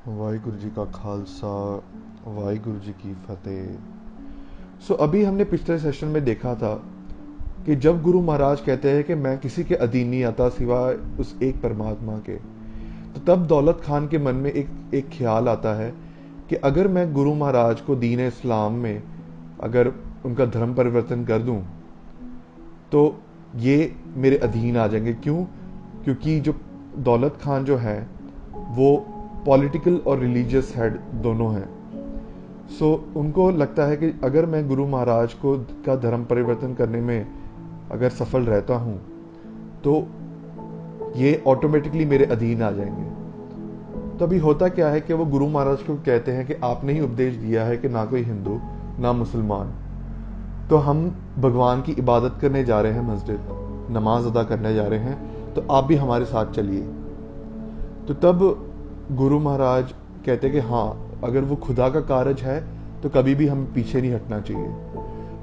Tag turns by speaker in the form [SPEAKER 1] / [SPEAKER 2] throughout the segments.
[SPEAKER 1] वाहिगुरु जी का खालसा, वाहिगुरु जी की फतेह। अभी हमने पिछले सेशन में देखा था कि जब गुरु महाराज कहते हैं कि मैं किसी के अधीन नहीं आता सिवाय उस एक परमात्मा के, तो तब दौलत खान के मन में एक ख्याल आता है कि अगर मैं गुरु महाराज को दीन इस्लाम में अगर उनका धर्म परिवर्तन कर दूं तो ये मेरे अधीन आ जाएंगे। क्यों? क्योंकि जो दौलत खान जो है वो पॉलिटिकल और रिलीजियस हेड दोनों हैं। उनको लगता है कि अगर मैं गुरु महाराज को का धर्म परिवर्तन करने में अगर सफल रहता हूं तो ये ऑटोमेटिकली मेरे अधीन आ जाएंगे। तो अभी होता क्या है कि वो गुरु महाराज को कहते हैं कि आपने ही उपदेश दिया है कि ना कोई हिंदू ना मुसलमान, तो हम भगवान की इबादत करने जा रहे हैं, मस्जिद नमाज अदा करने जा रहे हैं, तो आप भी हमारे साथ चलिए। तो तब गुरु महाराज कहते कि हाँ, अगर वो खुदा का कारज है तो कभी भी हमें पीछे नहीं हटना चाहिए।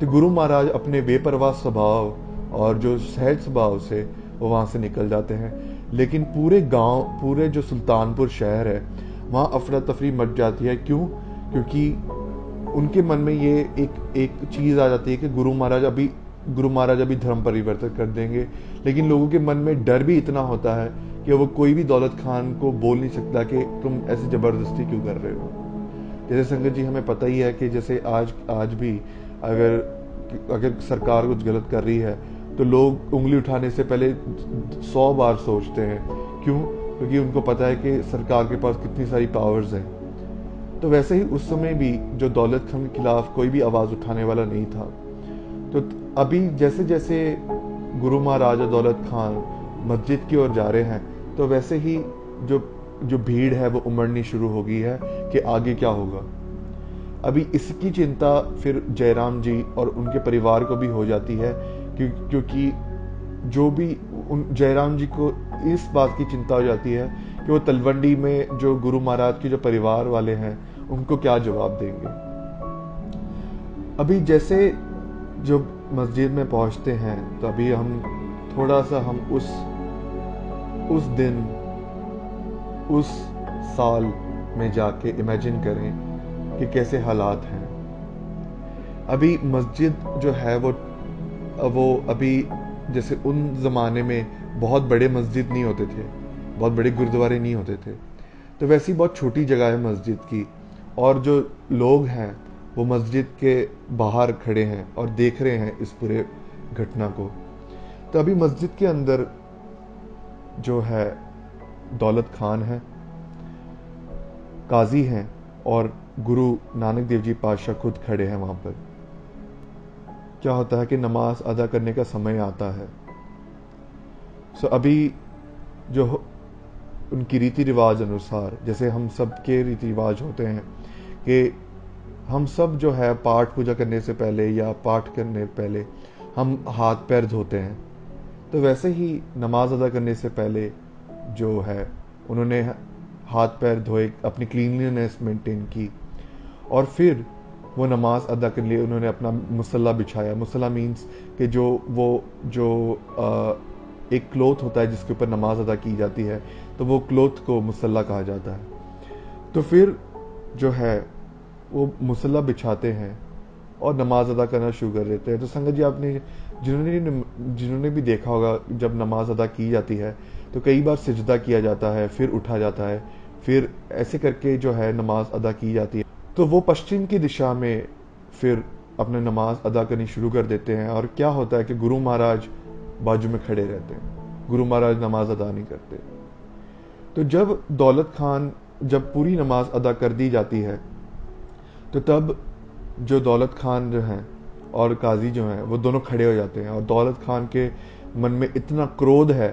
[SPEAKER 1] तो गुरु महाराज अपने बेपरवाह स्वभाव और जो सहज स्वभाव से वो वहां से निकल जाते हैं। लेकिन पूरे गांव, पूरे जो सुल्तानपुर शहर है, वहां अफरा तफरी मच जाती है। क्यों? क्योंकि उनके मन में ये एक चीज आ जाती है कि गुरु महाराज अभी धर्म परिवर्तन कर देंगे। लेकिन लोगों के मन में डर भी इतना होता है कि वो कोई भी दौलत खान को बोल नहीं सकता कि तुम ऐसी जबरदस्ती क्यों कर रहे हो। जैसे संगत जी, हमें पता ही है कि जैसे आज भी अगर सरकार कुछ गलत कर रही है तो लोग उंगली उठाने से पहले 100 बार सोचते हैं। क्यों? क्योंकि उनको पता है कि सरकार के पास कितनी सारी पावर्स हैं। तो वैसे ही उस समय भी जो दौलत खान के खिलाफ कोई भी आवाज उठाने वाला नहीं था। तो अभी जैसे जैसे गुरु महाराज और दौलत खान मस्जिद की ओर जा रहे हैं, तो वैसे ही जो जो भीड़ है वो उमड़नी शुरू हो गई है कि आगे क्या होगा। अभी इसकी चिंता फिर जयराम जी और उनके परिवार को भी हो जाती है, क्योंकि जो भी जयराम जी को इस बात की चिंता हो जाती है कि वो तलवंडी में जो गुरु महाराज के जो परिवार वाले हैं उनको क्या जवाब देंगे। अभी जैसे जो मस्जिद में पहुंचते हैं, तो अभी हम थोड़ा सा हम उस दिन उस साल में जाके इमेजिन करें कि कैसे हालात हैं। अभी मस्जिद जो है वो अभी जैसे उन जमाने में बहुत बड़े मस्जिद नहीं होते थे, बहुत बड़े गुरुद्वारे नहीं होते थे, तो वैसी बहुत छोटी जगह है मस्जिद की। और जो लोग हैं वो मस्जिद के बाहर खड़े हैं और देख रहे हैं इस पूरे घटना को। तो अभी मस्जिद के अंदर जो है दौलत खान है, काजी हैं, और गुरु नानक देव जी पातशाह खुद खड़े हैं वहां पर। क्या होता है कि नमाज अदा करने का समय आता है। अभी जो उनकी रीति रिवाज अनुसार, जैसे हम सब के रीति रिवाज होते हैं कि हम सब जो है पाठ पूजा करने से पहले या पाठ करने पहले हम हाथ पैर धोते हैं, तो वैसे ही नमाज अदा करने से पहले जो है उन्होंने हाथ पैर धोए, अपनी क्लीनलीनेस मेंटेन की, और फिर वो नमाज अदा के लिए उन्होंने अपना मुसल्ला बिछाया। मुसल्ला मीन्स कि एक क्लोथ होता है जिसके ऊपर नमाज अदा की जाती है, तो वो क्लोथ को मुसल्ला कहा जाता है। तो फिर जो है वो मुसल्ला बिछाते हैं और नमाज अदा करना शुरू कर देते हैं। तो संगत जी, आपने जिन्होंने भी देखा होगा, जब नमाज अदा की जाती है तो कई बार सिजदा किया जाता है, फिर उठा जाता है, फिर ऐसे करके जो है नमाज अदा की जाती है। तो वो पश्चिम की दिशा में फिर अपने नमाज अदा करनी शुरू कर देते हैं। और क्या होता है कि गुरु महाराज बाजू में खड़े रहते हैं, गुरु महाराज नमाज अदा नहीं करते। तो जब दौलत खान, जब पूरी नमाज अदा कर दी जाती है, तो तब जो दौलत खान जो हैं और काजी जो हैं वो दोनों खड़े हो जाते हैं। और दौलत खान के मन में इतना क्रोध है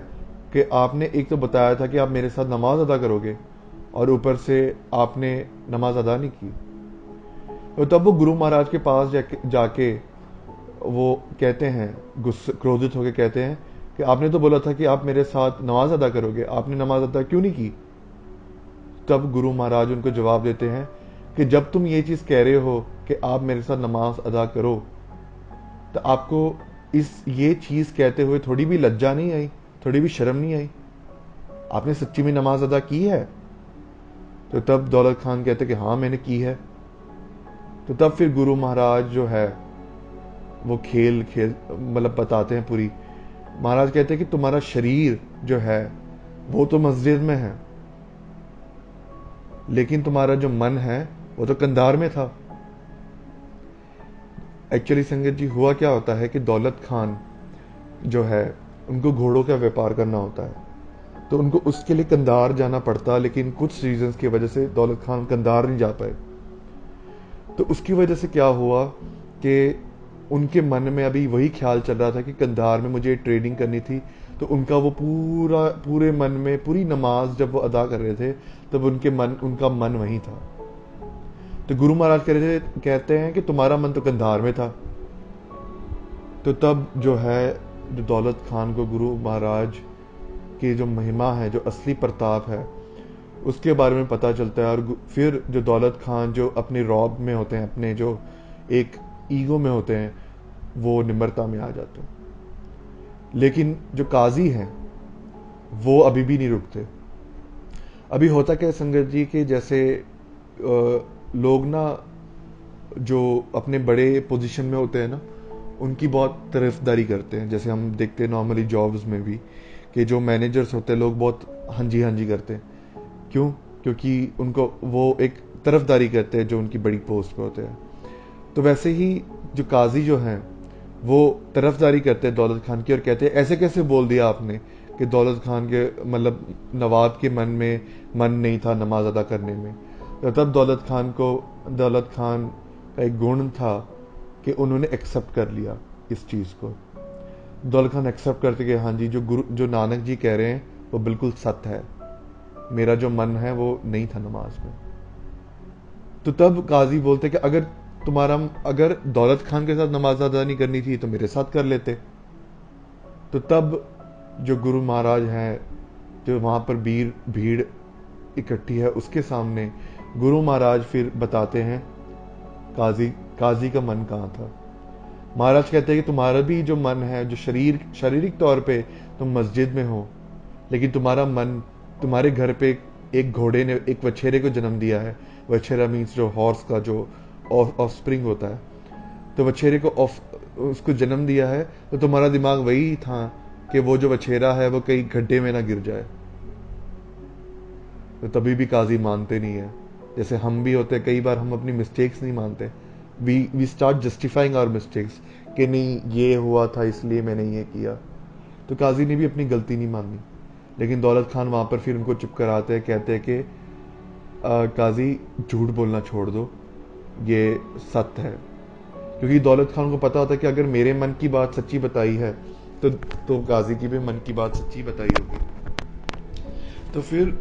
[SPEAKER 1] कि आपने एक तो बताया था कि आप मेरे साथ नमाज अदा करोगे, और ऊपर से आपने नमाज अदा नहीं की। तो तब वो गुरु महाराज के पास जाके वो कहते हैं, क्रोधित होकर कहते हैं कि आपने तो बोला था कि आप मेरे साथ नमाज अदा करोगे, आपने नमाज अदा क्यों नहीं की? तब गुरु महाराज उनको जवाब देते हैं कि जब तुम ये चीज कह रहे हो कि आप मेरे साथ नमाज अदा करो, तो आपको ये चीज कहते हुए थोड़ी भी लज्जा नहीं आई, थोड़ी भी शर्म नहीं आई? आपने सच्ची में नमाज अदा की है? तो तब दौलत खान कहते कि हाँ मैंने की है। तो तब फिर गुरु महाराज जो है वो खेल खेल मतलब बताते हैं पूरी। महाराज कहते हैं कि तुम्हारा शरीर जो है वो तो मस्जिद में है, लेकिन तुम्हारा जो मन है वो तो कंधार में था। एक्चुअली संगत जी हुआ क्या होता है कि दौलत खान जो है उनको घोड़ों का व्यापार करना होता है, तो उनको उसके लिए कंधार जाना पड़ता, लेकिन कुछ रीजंस की वजह से दौलत खान कंधार नहीं जा पाए। तो उसकी वजह से क्या हुआ कि उनके मन में अभी वही ख्याल चल रहा था कि कंधार में मुझे ट्रेडिंग करनी थी। तो उनका वो पूरे मन में पूरी नमाज जब वो अदा कर रहे थे तब उनका मन वहीं था। तो गुरु महाराज कहते हैं कि तुम्हारा मन तो कंधार में था। तो तब जो है जो दौलत खान को गुरु महाराज की जो महिमा है, जो असली प्रताप है, उसके बारे में पता चलता है। और फिर जो दौलत खान जो अपने रौब में होते हैं, अपने जो एक ईगो में होते हैं, वो निम्रता में आ जाते हैं। लेकिन जो काजी हैं वो अभी भी नहीं रुकते। अभी होता क्या संगत जी कि जैसे लोग ना जो अपने बड़े पोजीशन में होते हैं ना, उनकी बहुत तरफदारी करते हैं। जैसे हम देखते हैं नॉर्मली जॉब्स में भी कि जो मैनेजर्स होते हैं लोग बहुत हाँ जी करते हैं। क्यों? क्योंकि उनको वो एक तरफदारी करते हैं जो उनकी बड़ी पोस्ट पे होते हैं। तो वैसे ही जो काजी जो हैं वो तरफदारी करते हैं दौलत खान की और कहते हैं ऐसे कैसे बोल दिया आपने कि दौलत खान के मतलब नवाब के मन नहीं था नमाज अदा करने में। तो तब दौलत खान का एक गुण था कि उन्होंने एक्सेप्ट कर लिया इस चीज को। दौलत खान एक्सेप्ट करते कि हाँ जी जो नानक जी कह रहे हैं वो बिल्कुल सत्य है, मेरा जो मन है वो नहीं था नमाज में। तो तब काजी बोलते कि अगर दौलत खान के साथ नमाज अदा नहीं करनी थी तो मेरे साथ कर लेते। तो तब जो गुरु महाराज हैं, जो वहां पर भीड़ इकट्ठी है, उसके सामने गुरु महाराज फिर बताते हैं काजी का मन कहाँ था। महाराज कहते हैं कि तुम्हारा भी जो मन है, जो शारीरिक तौर पे तुम मस्जिद में हो, लेकिन तुम्हारा मन तुम्हारे घर पे एक घोड़े ने एक वछेरे को जन्म दिया है। वछेरा मीन्स जो हॉर्स का जो ऑफस्प्रिंग होता है। तो वछेरे को उसको जन्म दिया है, तो तुम्हारा दिमाग वही था कि वो जो वछेरा है वो कहीं गड्ढे में ना गिर जाए। तो तभी भी काजी मानते नहीं है। जैसे हम भी होते हैं, कई बार हम अपनी मिस्टेक्स नहीं मानते। We start justifying our mistakes कि नहीं ये हुआ था इसलिए मैंने ये किया। तो काजी ने भी अपनी गलती नहीं मानी। लेकिन दौलत खान वहां पर फिर उनको चुप कराते हैं, कहते हैं कि काजी झूठ बोलना छोड़ दो, ये सत्य है। क्योंकि दौलत खान को पता होता है कि अगर मेरे मन की बात सच्ची बताई है तो काजी की भी मन की बात सच्ची बताई होगी। तो फिर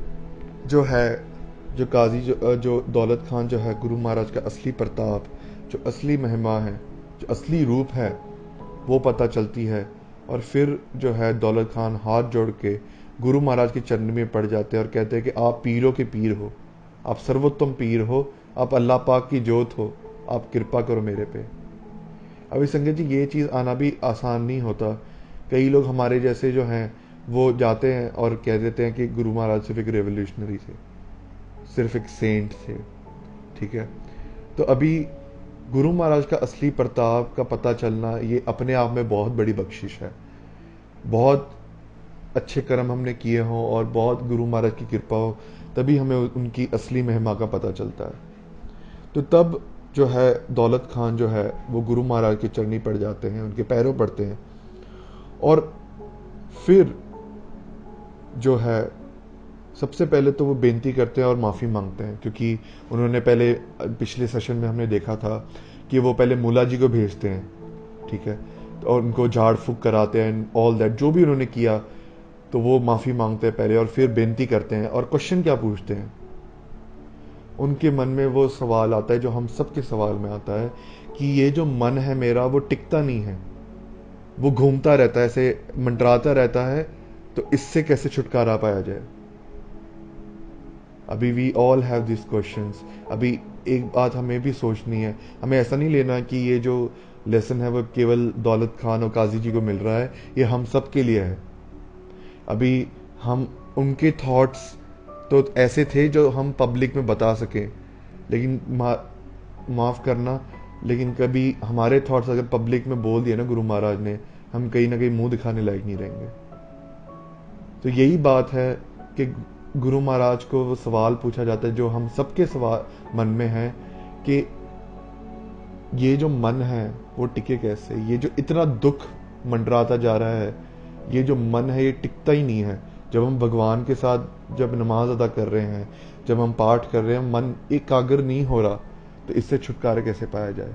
[SPEAKER 1] जो है जो काजी जो दौलत खान जो है गुरु महाराज का असली प्रताप, जो असली महिमा है, जो असली रूप है, वो पता चलती है। और फिर जो है दौलत खान हाथ जोड़ के गुरु महाराज के चरण में पड़ जाते हैं और कहते हैं कि आप पीरों के पीर हो, आप सर्वोत्तम पीर हो, आप अल्लाह पाक की जोत हो, आप कृपा करो मेरे पे। अभी संगत जी ये चीज़ आना भी आसान नहीं होता। कई लोग हमारे जैसे जो हैं वो जाते हैं और कह देते हैं कि गुरु महाराज सिर्फ एक रेवोल्यूशनरी थे, सिर्फ एक सेंट थे। ठीक है, तो अभी गुरु महाराज का असली प्रताप का पता चलना ये अपने आप में बहुत बड़ी बख्शिश है। बहुत अच्छे कर्म हमने किए हों और बहुत गुरु महाराज की कृपा हो, तभी हमें उनकी असली महिमा का पता चलता है। तो तब जो है दौलत खान जो है वो गुरु महाराज के चरनी पड़ जाते हैं, उनके पैरों पड़ते हैं। और फिर जो है सबसे पहले तो वो बेनती करते हैं और माफ़ी मांगते हैं, क्योंकि उन्होंने पहले पिछले सेशन में हमने देखा था कि वो पहले मुला जी को भेजते हैं, ठीक है, और उनको झाड़ फूक कराते हैं, ऑल दैट जो भी उन्होंने किया। तो वो माफ़ी मांगते हैं पहले और फिर बेनती करते हैं। और क्वेश्चन क्या पूछते हैं, उनके मन में वो सवाल आता है जो हम सबके सवाल में आता है कि ये जो मन है मेरा वो टिकता नहीं है, वो घूमता रहता है, ऐसे मंडराता रहता है, तो इससे कैसे छुटकारा पाया जाए। अभी we all have this questions. अभी एक बात हमें भी सोचनी है, हमें ऐसा नहीं लेना कि ये जो लेसन है वो केवल दौलत खान और काजी जी को मिल रहा है, ये हम सब के लिए है। अभी हम उनके थॉट्स तो ऐसे थे जो हम पब्लिक में बता सकें, लेकिन माफ़ करना, लेकिन कभी हमारे थॉट्स अगर पब्लिक में बोल दिए ना गुरु महाराज ने, हम कहीं ना कहीं मुंह दिखाने लायक नहीं रहेंगे। तो यही बात है कि गुरु महाराज को वो सवाल पूछा जाता है जो हम सबके सवाल मन में है कि ये जो मन है वो टिके कैसे, ये जो इतना दुख मंडराता जा रहा है, ये जो मन है ये टिकता ही नहीं है। जब हम भगवान के साथ जब नमाज अदा कर रहे हैं, जब हम पाठ कर रहे हैं, मन एकाग्र नहीं हो रहा, तो इससे छुटकारा कैसे पाया जाए।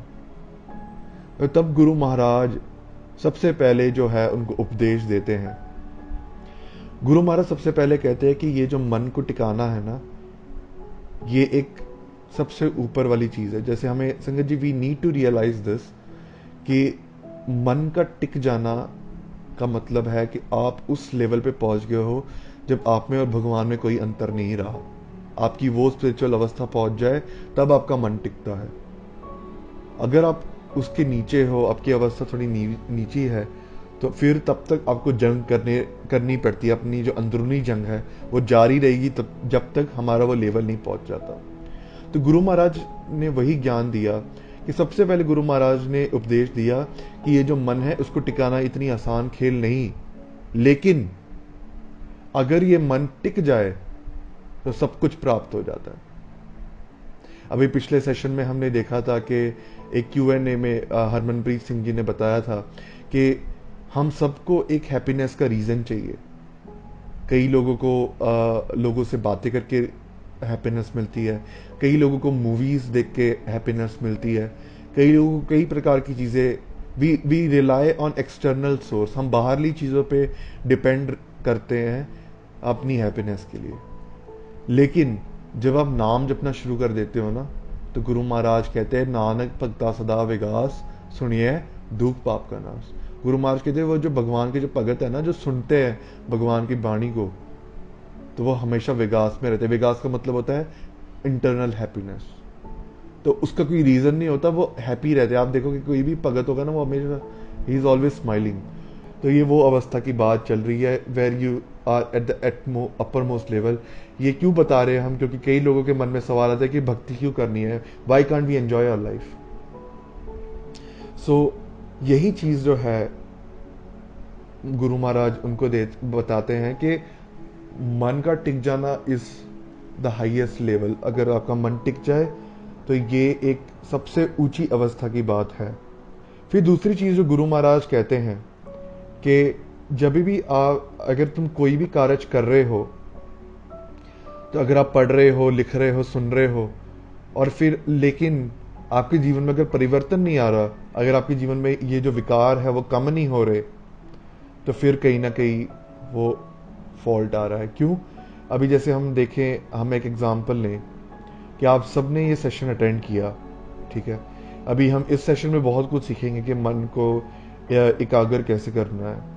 [SPEAKER 1] तो तब गुरु महाराज सबसे पहले जो है उनको उपदेश देते हैं। गुरु महाराज सबसे पहले कहते हैं कि ये जो मन को टिकाना है ना, ये एक सबसे ऊपर वाली चीज है। जैसे हमें संगत जी, we need to realise this कि मन का टिक जाना का मतलब है कि आप उस लेवल पे पहुंच गए हो जब आप में और भगवान में कोई अंतर नहीं रहा। आपकी वो स्पिरिचुअल अवस्था पहुंच जाए तब आपका मन टिकता है। अगर आप उसके नीचे हो, आपकी अवस्था थोड़ी नीची है, तो फिर तब तक आपको जंग करनी पड़ती है। अपनी जो अंदरूनी जंग है वो जारी रहेगी तब जब तक हमारा वो लेवल नहीं पहुंच जाता। तो गुरु महाराज ने वही ज्ञान दिया कि सबसे पहले गुरु महाराज ने उपदेश दिया कि ये जो मन है उसको टिकाना इतनी आसान खेल नहीं, लेकिन अगर ये मन टिक जाए तो सब कुछ प्राप्त हो जाता है। अभी पिछले सेशन में हमने देखा था कि एक Q&A में हरमनप्रीत सिंह जी ने बताया था कि हम सबको एक हैप्पीनेस का रीजन चाहिए। कई लोगों को लोगों से बातें करके हैप्पीनेस मिलती है, कई लोगों को मूवीज देख के हैप्पीनेस मिलती है, कई लोगों को कई प्रकार की चीजें। We rely on external source, हम बाहरली चीजों पे डिपेंड करते हैं अपनी हैप्पीनेस के लिए। लेकिन जब आप नाम जपना शुरू कर देते हो ना, तो गुरु महाराज कहते हैं नानक भक्ता सदा विगास, सुनिए दुख पाप का नाश। गुरु महाराज कहते हैं वो जो भगवान के जो भगत है ना, जो सुनते हैं भगवान की वाणी को, तो वो हमेशा विगास में रहते हैं। विगास का मतलब होता है इंटरनल हैप्पीनेस। तो उसका कोई रीजन नहीं होता, वो हैप्पी रहते हैं। आप देखो कि कोई भी भगत होगा ना, वो हमेशा ही इज ऑलवेज स्माइलिंग। तो ये वो अवस्था की बात चल रही है where you are at the upper most level. ये क्यों बता रहे हैं हम? क्योंकि कई लोगों के मन में सवाल आता है कि भक्ति क्यों करनी है, why can't we enjoy our life. So यही चीज जो है गुरु महाराज उनको बताते हैं कि मन का टिक जाना इज द हाईएस्ट लेवल। अगर आपका मन टिक जाए तो ये एक सबसे ऊंची अवस्था की बात है। फिर दूसरी चीज जो गुरु महाराज कहते हैं कि जब भी आप अगर तुम कोई भी कार्य कर रहे हो, तो अगर आप पढ़ रहे हो, लिख रहे हो, सुन रहे हो, और फिर लेकिन आपके जीवन में अगर परिवर्तन नहीं आ रहा, अगर आपके जीवन में ये जो विकार है वो कम नहीं हो रहे, तो फिर कहीं ना कहीं वो फॉल्ट आ रहा है। क्यों? अभी जैसे हम देखें, हम एक एग्जांपल लें कि आप सब ने ये सेशन अटेंड किया, ठीक है। अभी हम इस सेशन में बहुत कुछ सीखेंगे कि मन को एकाग्र कैसे करना है।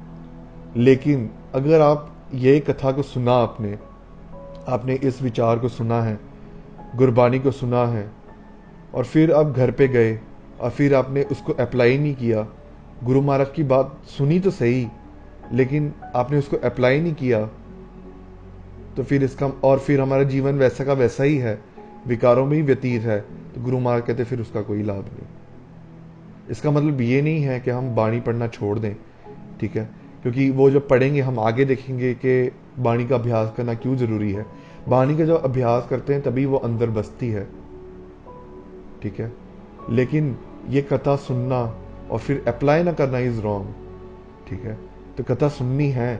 [SPEAKER 1] लेकिन अगर आप ये कथा को सुना, आपने इस विचार को सुना है, गुरबानी को सुना है, और फिर आप घर पे गए और फिर आपने उसको अप्लाई नहीं किया, गुरु महाराज की बात सुनी तो सही, लेकिन आपने उसको अप्लाई नहीं किया, तो फिर इसका और फिर हमारा जीवन वैसा का वैसा ही है, विकारों में ही व्यतीत है, तो गुरु महाराज कहते फिर उसका कोई लाभ नहीं। इसका मतलब ये नहीं है कि हम बाणी पढ़ना छोड़ दें, ठीक है, क्योंकि वो जब पढ़ेंगे हम आगे देखेंगे कि बाणी का अभ्यास करना क्यों जरूरी है। बाणी का जब अभ्यास करते हैं तभी वो अंदर बसती है, ठीक है। लेकिन ये कथा सुनना और फिर अप्लाई ना करना इज रॉन्ग, ठीक है। तो कथा सुननी है,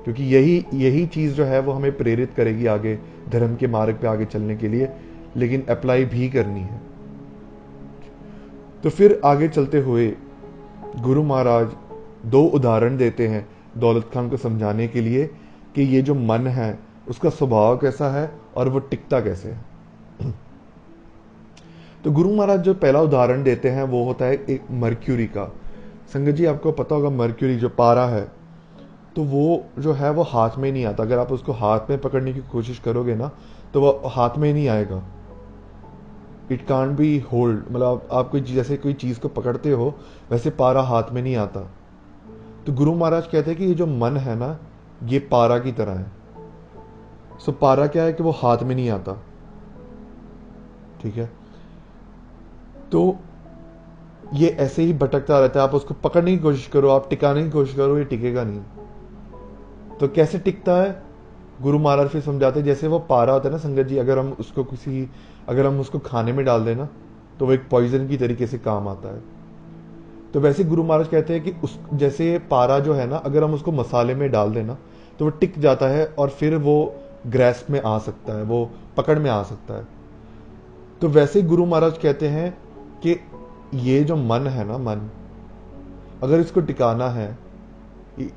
[SPEAKER 1] क्योंकि यही चीज जो है वो हमें प्रेरित करेगी आगे धर्म के मार्ग पे आगे चलने के लिए, लेकिन अप्लाई भी करनी है। तो फिर आगे चलते हुए गुरु महाराज 2 उदाहरण देते हैं दौलत खान को समझाने के लिए कि ये जो मन है उसका स्वभाव कैसा है और वो टिकता कैसे है। तो गुरु महाराज जो पहला उदाहरण देते हैं वो होता है एक मर्क्यूरी का। संगत जी, आपको पता होगा मर्क्यूरी जो पारा है, तो वो जो है वो हाथ में नहीं आता। अगर आप उसको हाथ में पकड़ने की कोशिश करोगे ना, तो वो हाथ में नहीं आएगा। इट कांट बी होल्ड, मतलब आप कोई जैसे कोई चीज को पकड़ते हो वैसे पारा हाथ में नहीं आता। तो गुरु महाराज कहते हैं कि ये जो मन है ना, ये पारा की तरह है। सो पारा क्या है कि वो हाथ में नहीं आता, ठीक है। तो ये ऐसे ही भटकता रहता है, आप उसको पकड़ने की कोशिश करो, आप टिकाने की कोशिश करो, ये टिकेगा नहीं। तो कैसे टिकता है, गुरु महाराज फिर समझाते हैं, जैसे वो पारा होता है ना संगत जी, अगर हम उसको खाने में डाल दें ना, तो वो एक पॉइजन की तरीके से काम आता है। तो वैसे गुरु महाराज कहते हैं कि उस जैसे पारा जो है ना, अगर हम उसको मसाले में डाल दें ना, तो वो टिक जाता है और फिर वो ग्रेस्प में आ सकता है, वो पकड़ में आ सकता है। तो वैसे गुरु महाराज कहते हैं कि ये जो मन है ना, मन अगर इसको टिकाना है,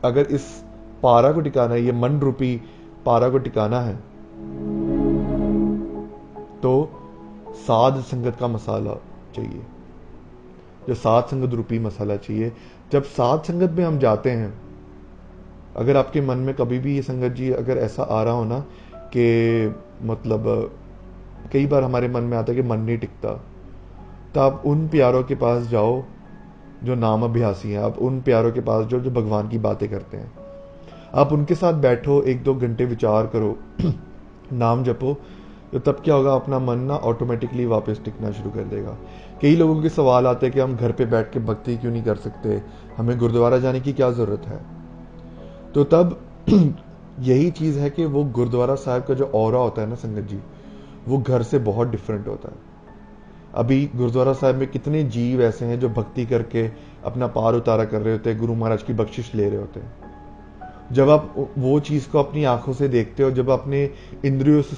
[SPEAKER 1] अगर इस पारा को टिकाना है, ये मन रूपी पारा को टिकाना है, तो साध संगत का मसाला चाहिए, जो साध संगत रूपी मसाला चाहिए। जब साध संगत में हम जाते हैं, अगर आपके मन में कभी भी ये संगत जी अगर ऐसा आ रहा हो ना कि मतलब कई बार हमारे मन में आता है कि मन नहीं टिकता, तो आप उन प्यारों के पास जाओ जो नाम अभ्यासी हैं, आप उन प्यारों के पास जो जो भगवान की बातें करते हैं, आप उनके साथ बैठो, 1-2 घंटे विचार करो, नाम जपो। तो तब क्या होगा, अपना मन ना ऑटोमेटिकली वापस टिकना शुरू कर देगा। कई लोगों के सवाल आते हैं कि हम घर पे बैठ के भक्ति क्यों नहीं कर सकते, हमें गुरुद्वारा जाने की क्या जरूरत है। तो तब यही चीज है कि वो गुरुद्वारा साहब का जो ऑरा होता है ना संगत जी, वो घर से बहुत डिफरेंट होता है। अभी गुरुद्वारा साहब में कितने जीव ऐसे हैं जो भक्ति करके अपना पार उतारा कर रहे होते हैं, गुरु महाराज की बख्शिश ले रहे होते हैं। जब आप वो चीज को अपनी आंखों से देखते हो, जब अपने इंद्रियों से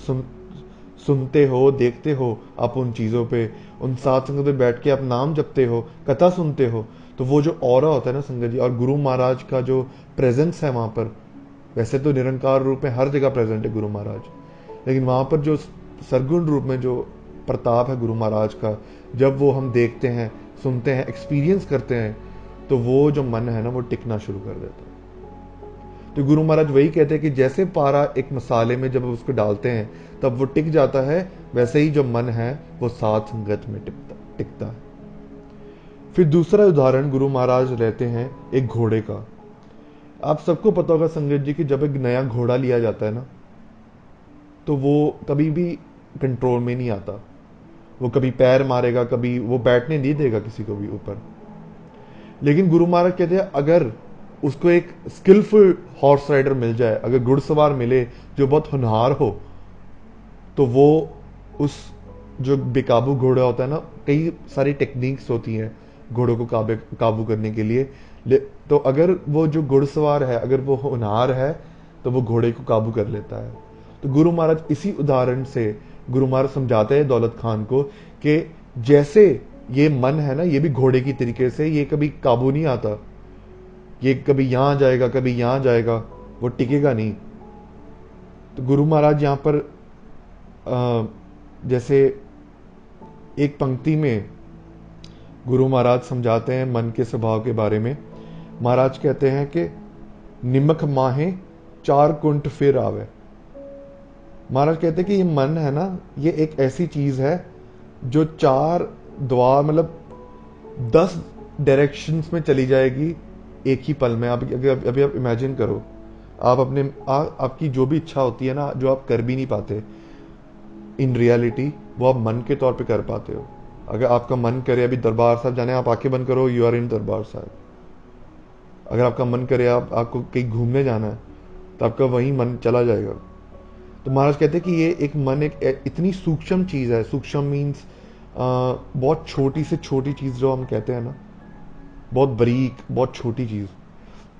[SPEAKER 1] सुनते हो, देखते हो, आप उन चीजों पे, उन साथ संगत पे बैठ के आप नाम जपते हो, कथा सुनते हो, तो वो जो ऑरा होता है ना संगत जी, और गुरु महाराज का जो प्रेजेंस है वहां पर, वैसे तो निरंकार रूप में हर जगह प्रेजेंट है गुरु महाराज, लेकिन वहां पर जो सरगुण रूप में जो प्रताप है गुरु महाराज का, जब वो हम देखते हैं, सुनते हैं, एक्सपीरियंस करते हैं, तो वो जो मन है ना वो टिकना शुरू कर देता है। तो गुरु महाराज वही कहते हैं कि जैसे पारा एक मसाले में जब उसको डालते हैं तब वो टिक जाता है, वैसे ही जो मन है वो साथ संगत में टिकता है। फिर दूसरा उदाहरण गुरु महाराज लेते हैं एक घोड़े का। आप सबको पता होगा संगत जी कि जब एक नया घोड़ा लिया जाता है ना, तो वो कभी भी कंट्रोल में नहीं आता, वो कभी पैर मारेगा, कभी वो बैठने नहीं देगा किसी को भी ऊपर। लेकिन गुरु महाराज कहते हैं अगर उसको एक स्किलफुल हॉर्स राइडर मिल जाए, अगर घुड़सवार मिले जो बहुत होनहार हो, तो वो उस जो बेकाबू घोड़ा होता है ना, कई सारी टेक्निक्स होती हैं घोड़ों को काबू करने के लिए, तो अगर वो जो घुड़सवार है अगर वो होनहार है तो वो घोड़े को काबू कर लेता है। तो गुरु महाराज इसी उदाहरण से गुरु महाराज समझाते हैं दौलत खान को कि जैसे ये मन है ना, ये भी घोड़े की तरीके से, ये कभी काबू नहीं आता, ये कभी यहां जाएगा कभी यहां जाएगा, वो टिकेगा नहीं। तो गुरु महाराज यहां पर जैसे एक पंक्ति में गुरु महाराज समझाते हैं मन के स्वभाव के बारे में। महाराज कहते हैं कि निमक माहे 4 कुंठ फिर आवे। महाराज कहते हैं कि ये मन है ना, ये एक ऐसी चीज है जो 4 द्वार मतलब 10 डायरेक्शंस में चली जाएगी एक ही पल में। अभी आप इमेजिन करो, आप अपने आपकी जो भी इच्छा होती है ना, जो आप कर भी नहीं पाते इन रियलिटी, वो आप मन के तौर पे कर पाते हो। अगर आपका मन करे अभी दरबार साहब जाने, आप आंखें बंद करो, यू आर इन दरबार साहब। अगर आपका मन करे आपको कहीं घूमने जाना है, तो आपका वही मन चला जाएगा। तो महाराज कहते हैं कि ये एक मन एक इतनी सूक्ष्म चीज है। सूक्ष्म मीन्स बहुत छोटी से छोटी चीज जो हम कहते हैं ना, बहुत बारीक, बहुत छोटी चीज।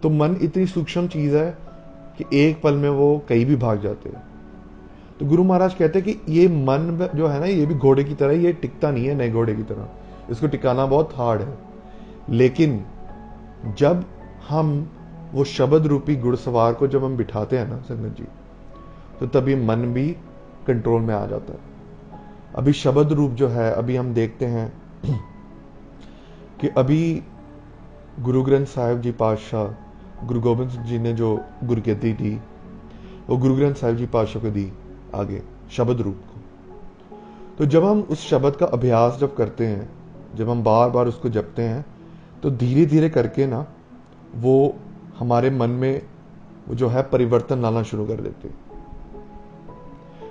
[SPEAKER 1] तो मन इतनी सूक्ष्म चीज है कि एक पल में वो कहीं भी भाग जाते हैं। तो गुरु महाराज कहते हैं कि ये मन जो है ना, ये भी घोड़े की तरह, ये टिकता नहीं है नए घोड़े की तरह, इसको टिकाना बहुत हार्ड है। लेकिन जब हम वो शब्द रूपी घुड़सवार को जब हम बिठाते हैं ना संगत जी, तो तभी मन भी कंट्रोल में आ जाता है। अभी शब्द रूप जो है, अभी हम देखते हैं कि अभी गुरु ग्रंथ साहिब जी पातशाह गुरु गोबिंद सिंह जी ने जो गुरगद्दी दी, वो गुरु ग्रंथ साहिब जी पातशाह को दी आगे शब्द रूप को। तो जब हम उस शब्द का अभ्यास जब करते हैं, जब हम बार बार उसको जपते हैं, तो धीरे धीरे करके ना वो हमारे मन में वो जो है परिवर्तन लाना शुरू कर देते हैं।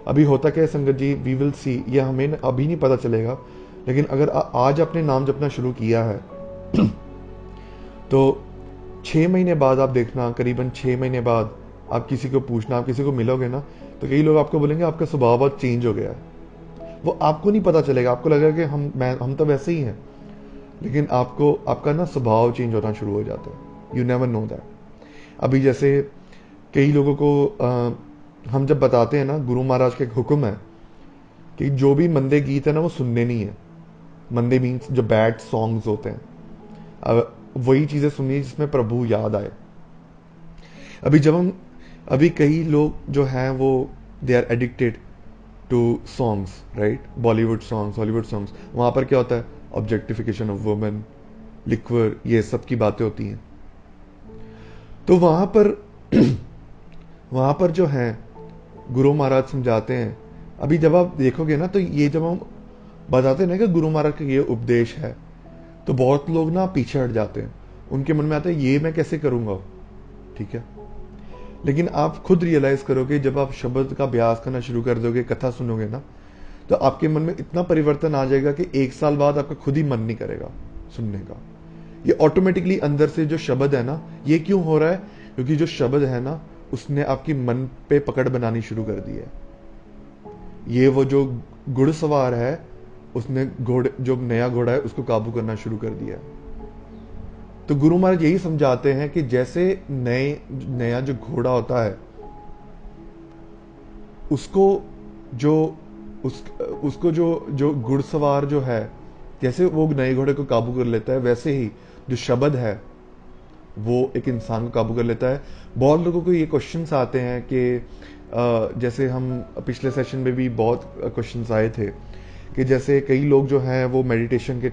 [SPEAKER 1] अभी होता क्या है संगत जी, वी विल सी, ये हमें अभी नहीं पता चलेगा, लेकिन अगर आज अपने नाम जपना शुरू किया है तो 6 महीने बाद आप देखना, करीबन 6 महीने बाद आप किसी को पूछना, आप किसी को मिलोगे ना, तो कई लोग आपको बोलेंगे आपका स्वभाव बहुत चेंज हो गया है। वो आपको नहीं पता चलेगा, आपको लगेगा कि हम तो वैसे ही हैं, लेकिन आपको आपका ना स्वभाव चेंज होना शुरू हो जाता है। You never know that. अभी जैसे कई लोगों को हम जब बताते हैं ना, गुरु महाराज का एक हुक्म है कि जो भी मंदे गीत है ना वो सुनने नहीं है। मंदे मीन्स जो बैड सॉन्ग्स होते हैं, अब वही चीजें सुनिए जिसमें प्रभु याद आए। अभी कई लोग जो हैं वो they are addicted to songs, right, Bollywood songs, Hollywood songs. वहां पर क्या होता है, ऑब्जेक्टिफिकेशन ऑफ वुमेन, लिक्वर, ये सब की बातें होती हैं। तो वहां पर जो है गुरु महाराज समझाते हैं। अभी जब आप देखोगे ना, तो ये जब हम बताते हैं ना कि गुरु महाराज का ये उपदेश है, तो बहुत लोग ना पीछे हट जाते हैं। उनके मन में आता है ये मैं कैसे करूंगा, ठीक है। लेकिन आप खुद रियलाइज करोगे, जब आप शब्द का अभ्यास करना शुरू कर दोगे, कथा सुनोगे ना, तो आपके मन में इतना परिवर्तन आ जाएगा कि 1 साल बाद आपका खुद ही मन नहीं करेगा सुनने का। ये ऑटोमेटिकली अंदर से जो शब्द है ना, ये क्यों हो रहा है, क्योंकि जो शब्द है ना उसने आपकी मन पे पकड़ बनानी शुरू कर दी है। ये वो जो घुड़सवार है, उसने जो नया घोड़ा है उसको काबू करना शुरू कर दिया है। तो गुरु महाराज यही समझाते हैं कि जैसे नया जो घोड़ा होता है, उसको जो घुड़सवार जो है, जैसे वो नए घोड़े को काबू कर लेता है, वैसे ही जो शब्द है वो एक इंसान को काबू कर लेता है। बहुत लोगों को ये क्वेश्चंस आते हैं कि जैसे हम पिछले सेशन में भी बहुत क्वेश्चंस आए थे कि जैसे कई लोग जो हैं वो मेडिटेशन के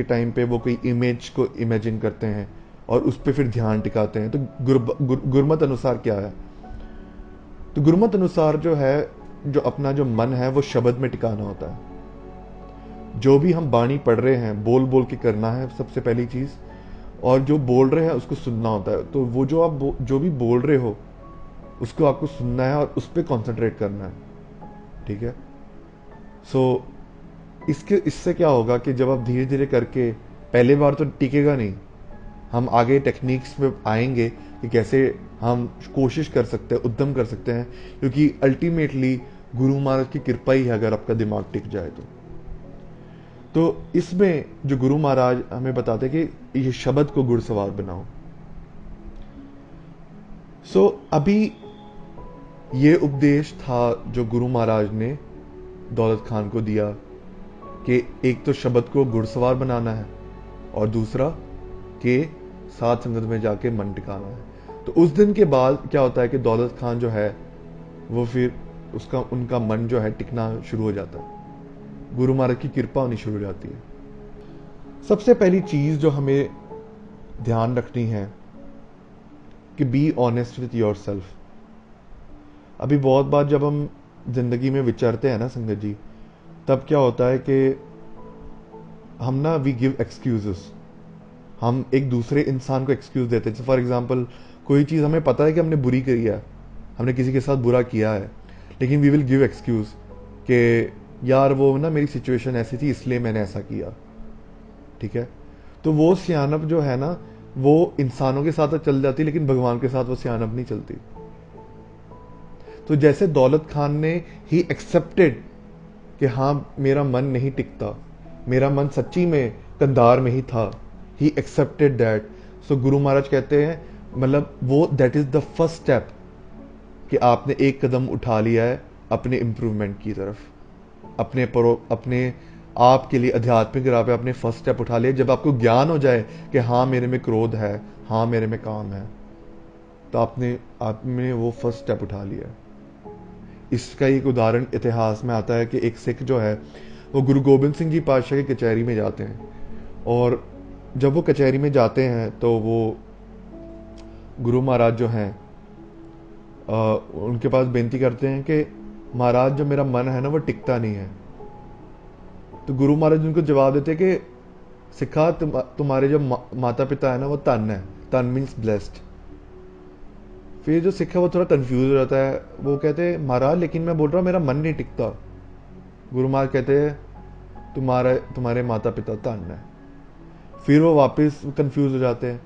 [SPEAKER 1] टाइम पे वो कोई इमेज को इमेजिन करते हैं और उस पर फिर ध्यान टिकाते हैं। तो गुरमत अनुसार क्या है, तो गुरमत अनुसार जो है, जो अपना जो मन है वो शब्द में टिकाना होता है। जो भी हम बाणी पढ़ रहे हैं, बोल बोल के करना है सबसे पहली चीज, और जो बोल रहे हैं उसको सुनना होता है। तो वो जो भी बोल रहे हो उसको आपको सुनना है और उस पर कॉन्सेंट्रेट करना है, ठीक है। सो इससे क्या होगा कि जब आप धीरे धीरे करके, पहले बार तो टिकेगा नहीं, हम आगे टेक्निक्स में आएंगे कि कैसे हम कोशिश कर सकते हैं, उद्यम कर सकते हैं, क्योंकि अल्टीमेटली गुरु महाराज की कृपा ही है अगर आपका दिमाग टिक जाए तो इसमें जो गुरु महाराज हमें बताते हैं कि ये शब्द को घुड़सवार बनाओ। अभी ये उपदेश था जो गुरु महाराज ने दौलत खान को दिया कि एक तो शब्द को घुड़सवार बनाना है और दूसरा कि साथ संगत में जाके मन टिकाना है। तो उस दिन के बाद क्या होता है कि दौलत खान जो है वो फिर उनका मन जो है टिकना शुरू हो जाता है, गुरु महाराज की कृपा होनी शुरू हो जाती है। सबसे पहली चीज जो हमें ध्यान रखनी है कि B honest with your self. अभी बहुत बार जब हम जिंदगी में विचरते हैं ना संगत जी, तब क्या होता है कि हम ना वी गिव एक्सक्यूजेस, हम एक दूसरे इंसान को एक्सक्यूज देते हैं। फॉर एग्जाम्पल, कोई चीज हमें पता है कि हमने बुरी करी है, हमने किसी के साथ बुरा किया है, लेकिन वी विल गिव एक्सक्यूज कि यार वो ना मेरी सिचुएशन ऐसी थी इसलिए मैंने ऐसा किया, ठीक है। तो वो सियानप जो है ना वो इंसानों के साथ तो चल जाती, लेकिन भगवान के साथ वो सियानप नहीं चलती। तो जैसे दौलत खान ने ही एक्सेप्टेड कि हाँ मेरा मन नहीं टिकता, मेरा मन सच्ची में कंधार में ही था, ही एक्सेप्टेड दैट। सो गुरु महाराज कहते हैं, मतलब वो that is the first step कि आपने एक कदम उठा लिया है अपने इंप्रूवमेंट की तरफ, अपने आप के लिए आध्यात्मिक राह पे अपने फर्स्ट स्टेप उठा लिया। जब आपको ज्ञान हो जाए कि हाँ मेरे में क्रोध है, हाँ मेरे में काम है, तो आपने वो फर्स्ट स्टेप उठा लिया। इसका एक उदाहरण इतिहास में आता है कि एक सिख जो है वो गुरु गोबिंद सिंह जी पातशाह की कचहरी में जाते हैं, और जब वो कचहरी में जाते हैं तो वो गुरु महाराज जो हैं उनके पास बेनती करते हैं कि महाराज जो मेरा मन है ना वो टिकता नहीं है। तो गुरु महाराज उनको जवाब देते कि सिखा तुम्हारे जो माता पिता है ना वो तन है, तन मीन्स ब्लेस्ड। फिर जो सिख है वो थोड़ा कंफ्यूज हो जाता है, वो कहते हैं महाराज लेकिन मैं बोल रहा हूँ मेरा मन नहीं टिकता। गुरु महाराज कहते हैं तुम्हारे माता पिता धन है। फिर वो वापस कंफ्यूज हो जाते हैं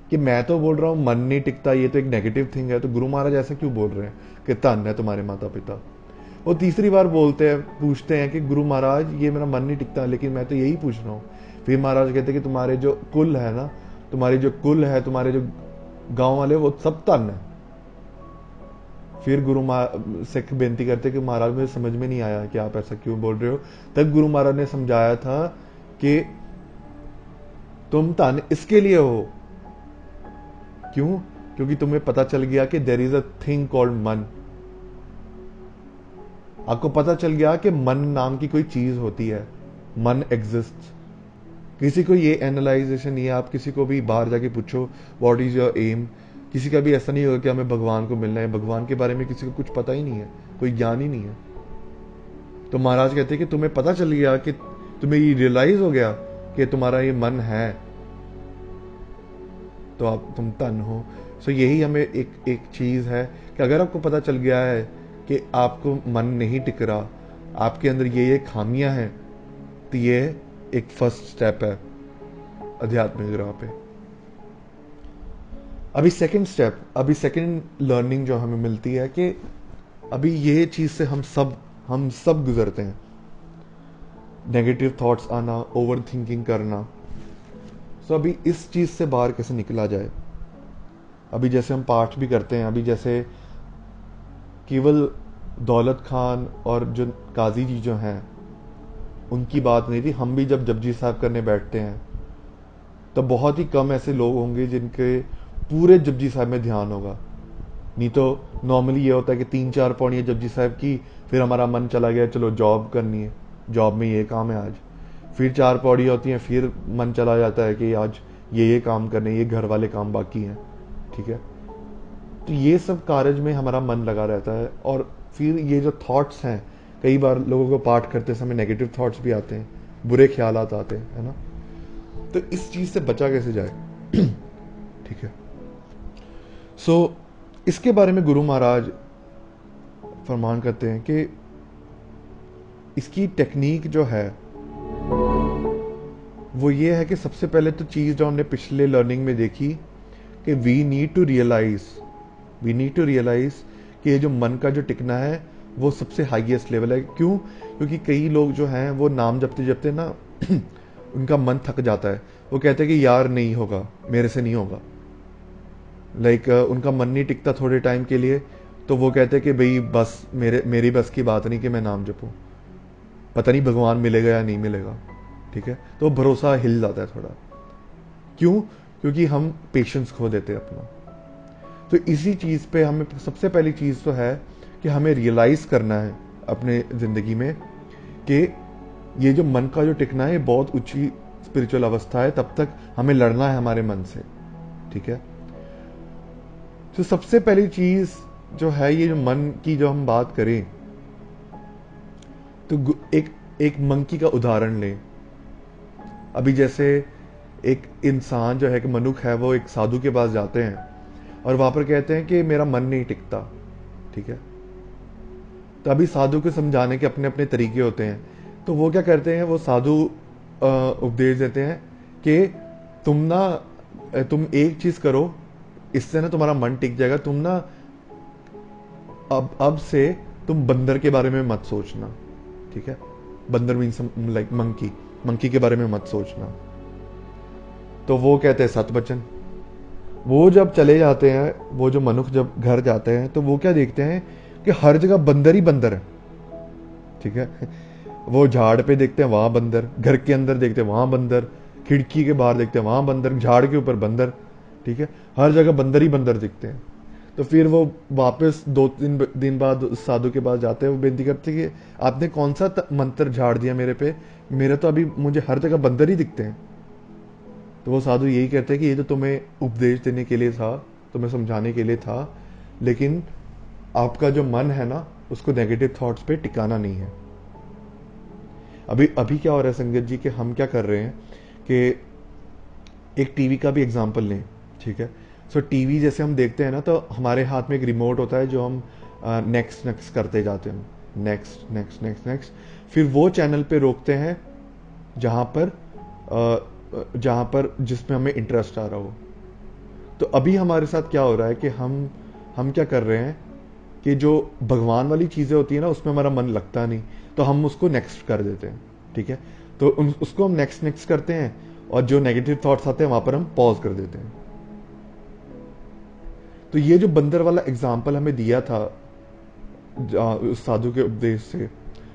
[SPEAKER 1] कि मैं तो बोल रहा हूँ मन नहीं टिकता, ये तो एक नेगेटिव थिंग है, तो गुरु महाराज ऐसा क्यों बोल रहे हैं कि धन है तुम्हारे माता पिता। वो तीसरी बार पूछते हैं कि गुरु महाराज ये मेरा मन नहीं टिकता, लेकिन मैं तो यही पूछ रहा हूँ। फिर महाराज कहते हैं कि तुम्हारे जो कुल है ना, तुम्हारे जो गांव वाले वो सब धन है। फिर सिख बेनती करते कि महाराज मुझे समझ में नहीं आया कि आप ऐसा क्यों बोल रहे हो। तब गुरु महाराज ने समझाया था कि तुम धन इसके लिए हो, क्यों? क्योंकि तुम्हें पता चल गया कि there is a thing called मन। आपको पता चल गया कि मन नाम की कोई चीज होती है, मन एग्जिस्ट। किसी को ये एनालाइजेशन नहीं है। आप किसी को भी बाहर जाके पूछो व्हाट इज योर एम, किसी का भी ऐसा नहीं होगा कि हमें भगवान को मिलना है। भगवान के बारे में किसी को कुछ पता ही नहीं है, कोई ज्ञान ही नहीं है। तो महाराज कहते हैं कि तुम्हें पता चल गया, कि तुम्हें ये रियलाइज हो गया कि तुम्हारा ये मन है, तो तुम धन हो। सो यही हमें एक चीज है कि अगर आपको पता चल गया है कि आपको मन नहीं टिक रहा, आपके अंदर ये खामियां हैं, तो ये एक फर्स्ट स्टेप है आध्यात्मिक राह पे। अभी सेकंड लर्निंग जो हमें मिलती है कि अभी ये चीज से हम सब गुजरते हैं। नेगेटिव थॉट्स आना, ओवर थिंकिंग करना। सो अभी इस चीज से बाहर कैसे निकला जाए। अभी जैसे हम पाठ भी करते हैं, अभी जैसे केवल दौलत खान और जो काजी जी जो हैं उनकी बात नहीं थी। हम भी जब जपजी साहब करने बैठते हैं तो बहुत ही कम ऐसे लोग होंगे जिनके पूरे जपजी साहब में ध्यान होगा। नहीं तो नॉर्मली ये होता है कि 3-4 पौड़ियाँ जपजी साहब की, फिर हमारा मन चला गया चलो जॉब करनी है, जॉब में ये काम है आज। फिर 4 पौड़ियाँ होती हैं, फिर मन चला जाता है कि आज ये काम करने, ये घर वाले काम बाकी हैं। ठीक है, तो ये सब कार्य में हमारा मन लगा रहता है। और फिर ये जो थॉट्स हैं, कई बार लोगों को पाठ करते समय नेगेटिव थॉट्स भी आते हैं, बुरे ख्यालात आते हैं, है ना। तो इस चीज से बचा कैसे जाए। ठीक है, सो इसके बारे में गुरु महाराज फरमान करते हैं कि इसकी टेक्निक जो है वो ये है कि सबसे पहले तो चीज जो हमने पिछले लर्निंग में देखी कि वी नीड टू रियलाइज कि ये जो मन का जो टिकना है वो सबसे हाईएस्ट लेवल है। क्यों? क्योंकि कई लोग जो हैं वो नाम जपते जपते ना उनका मन थक जाता है। वो कहते हैं कि यार नहीं होगा, मेरे से नहीं होगा। उनका मन नहीं टिकता थोड़े टाइम के लिए, तो वो कहते हैं कि भाई बस मेरी बस की बात नहीं कि मैं नाम जपूं, पता नहीं भगवान मिलेगा या नहीं मिलेगा। ठीक है, तो भरोसा हिल जाता है थोड़ा। क्यों? क्योंकि हम पेशेंस खो देते हैं अपना। तो इसी चीज पे हमें सबसे पहली चीज तो है कि हमें रियलाइज करना है अपने जिंदगी में कि ये जो मन का जो टिकना है ये बहुत ऊंची स्पिरिचुअल अवस्था है। तब तक हमें लड़ना है हमारे मन से। ठीक है, तो सबसे पहली चीज जो है, ये जो मन की जो हम बात करें तो एक मंकी का उदाहरण लें। अभी जैसे एक इंसान जो है कि मनुष्य है, वो एक साधु के पास जाते हैं और वहां पर कहते हैं कि मेरा मन नहीं टिकता। ठीक है, तो अभी साधु को समझाने के अपने अपने तरीके होते हैं। तो वो क्या करते हैं, वो साधु उपदेश देते हैं कि तुम एक चीज करो, इससे ना तुम्हारा मन टिक जाएगा। तुम ना अब से तुम बंदर के बारे में मत सोचना। ठीक है, बंदर मीन्स लाइक मंकी के बारे में मत सोचना। तो वो कहते हैं सत वचन। वो जब चले जाते हैं, वो जो मनुष्य जब घर जाते हैं तो वो क्या देखते हैं कि हर जगह बंदर ही बंदर है। ठीक है, वो झाड़ पे देखते हैं वहां बंदर, घर के अंदर देखते हैं वहां बंदर, खिड़की के बाहर देखते हैं वहां बंदर, झाड़ के ऊपर बंदर। ठीक है, हर जगह बंदर ही बंदर दिखते हैं। तो फिर वो वापस 2-3 दिन बाद साधु के पास जाते हैं। वो बेनती करते हैं कि आपने कौन सा मंत्र झाड़ दिया मेरे पे, मेरे तो अभी मुझे हर जगह बंदर ही दिखते हैं। तो वो साधु यही कहते हैं कि ये तो तुम्हें उपदेश देने के लिए था, तुम्हें समझाने के लिए था, लेकिन आपका जो मन है ना उसको नेगेटिव थॉट्स पे टिकाना नहीं है। अभी क्या हो रहा है संगत जी, कि हम क्या कर रहे हैं कि एक टीवी का भी एग्जाम्पल लें। ठीक है, सो टीवी जैसे हम देखते हैं ना, तो हमारे हाथ में एक रिमोट होता है जो हम नेक्स्ट नेक्स्ट करते जाते हैं, नेक्स्ट नेक्स्ट नेक्स्ट नेक्स्ट, फिर वो चैनल पे रोकते हैं जहाँ पर जिसमें हमें इंटरेस्ट आ रहा हो। तो अभी हमारे साथ क्या हो रहा है कि हम क्या कर रहे हैं कि जो भगवान वाली चीज़ें होती है ना, उसमें हमारा मन लगता नहीं, तो हम उसको नेक्स्ट कर देते हैं। ठीक है, तो उसको हम नेक्स्ट नेक्स्ट करते हैं, और जो नेगेटिव थॉट्स आते हैं वहां पर हम पॉज कर देते हैं। तो ये जो बंदर वाला एग्जाम्पल हमें दिया था उस साधु के उपदेश से,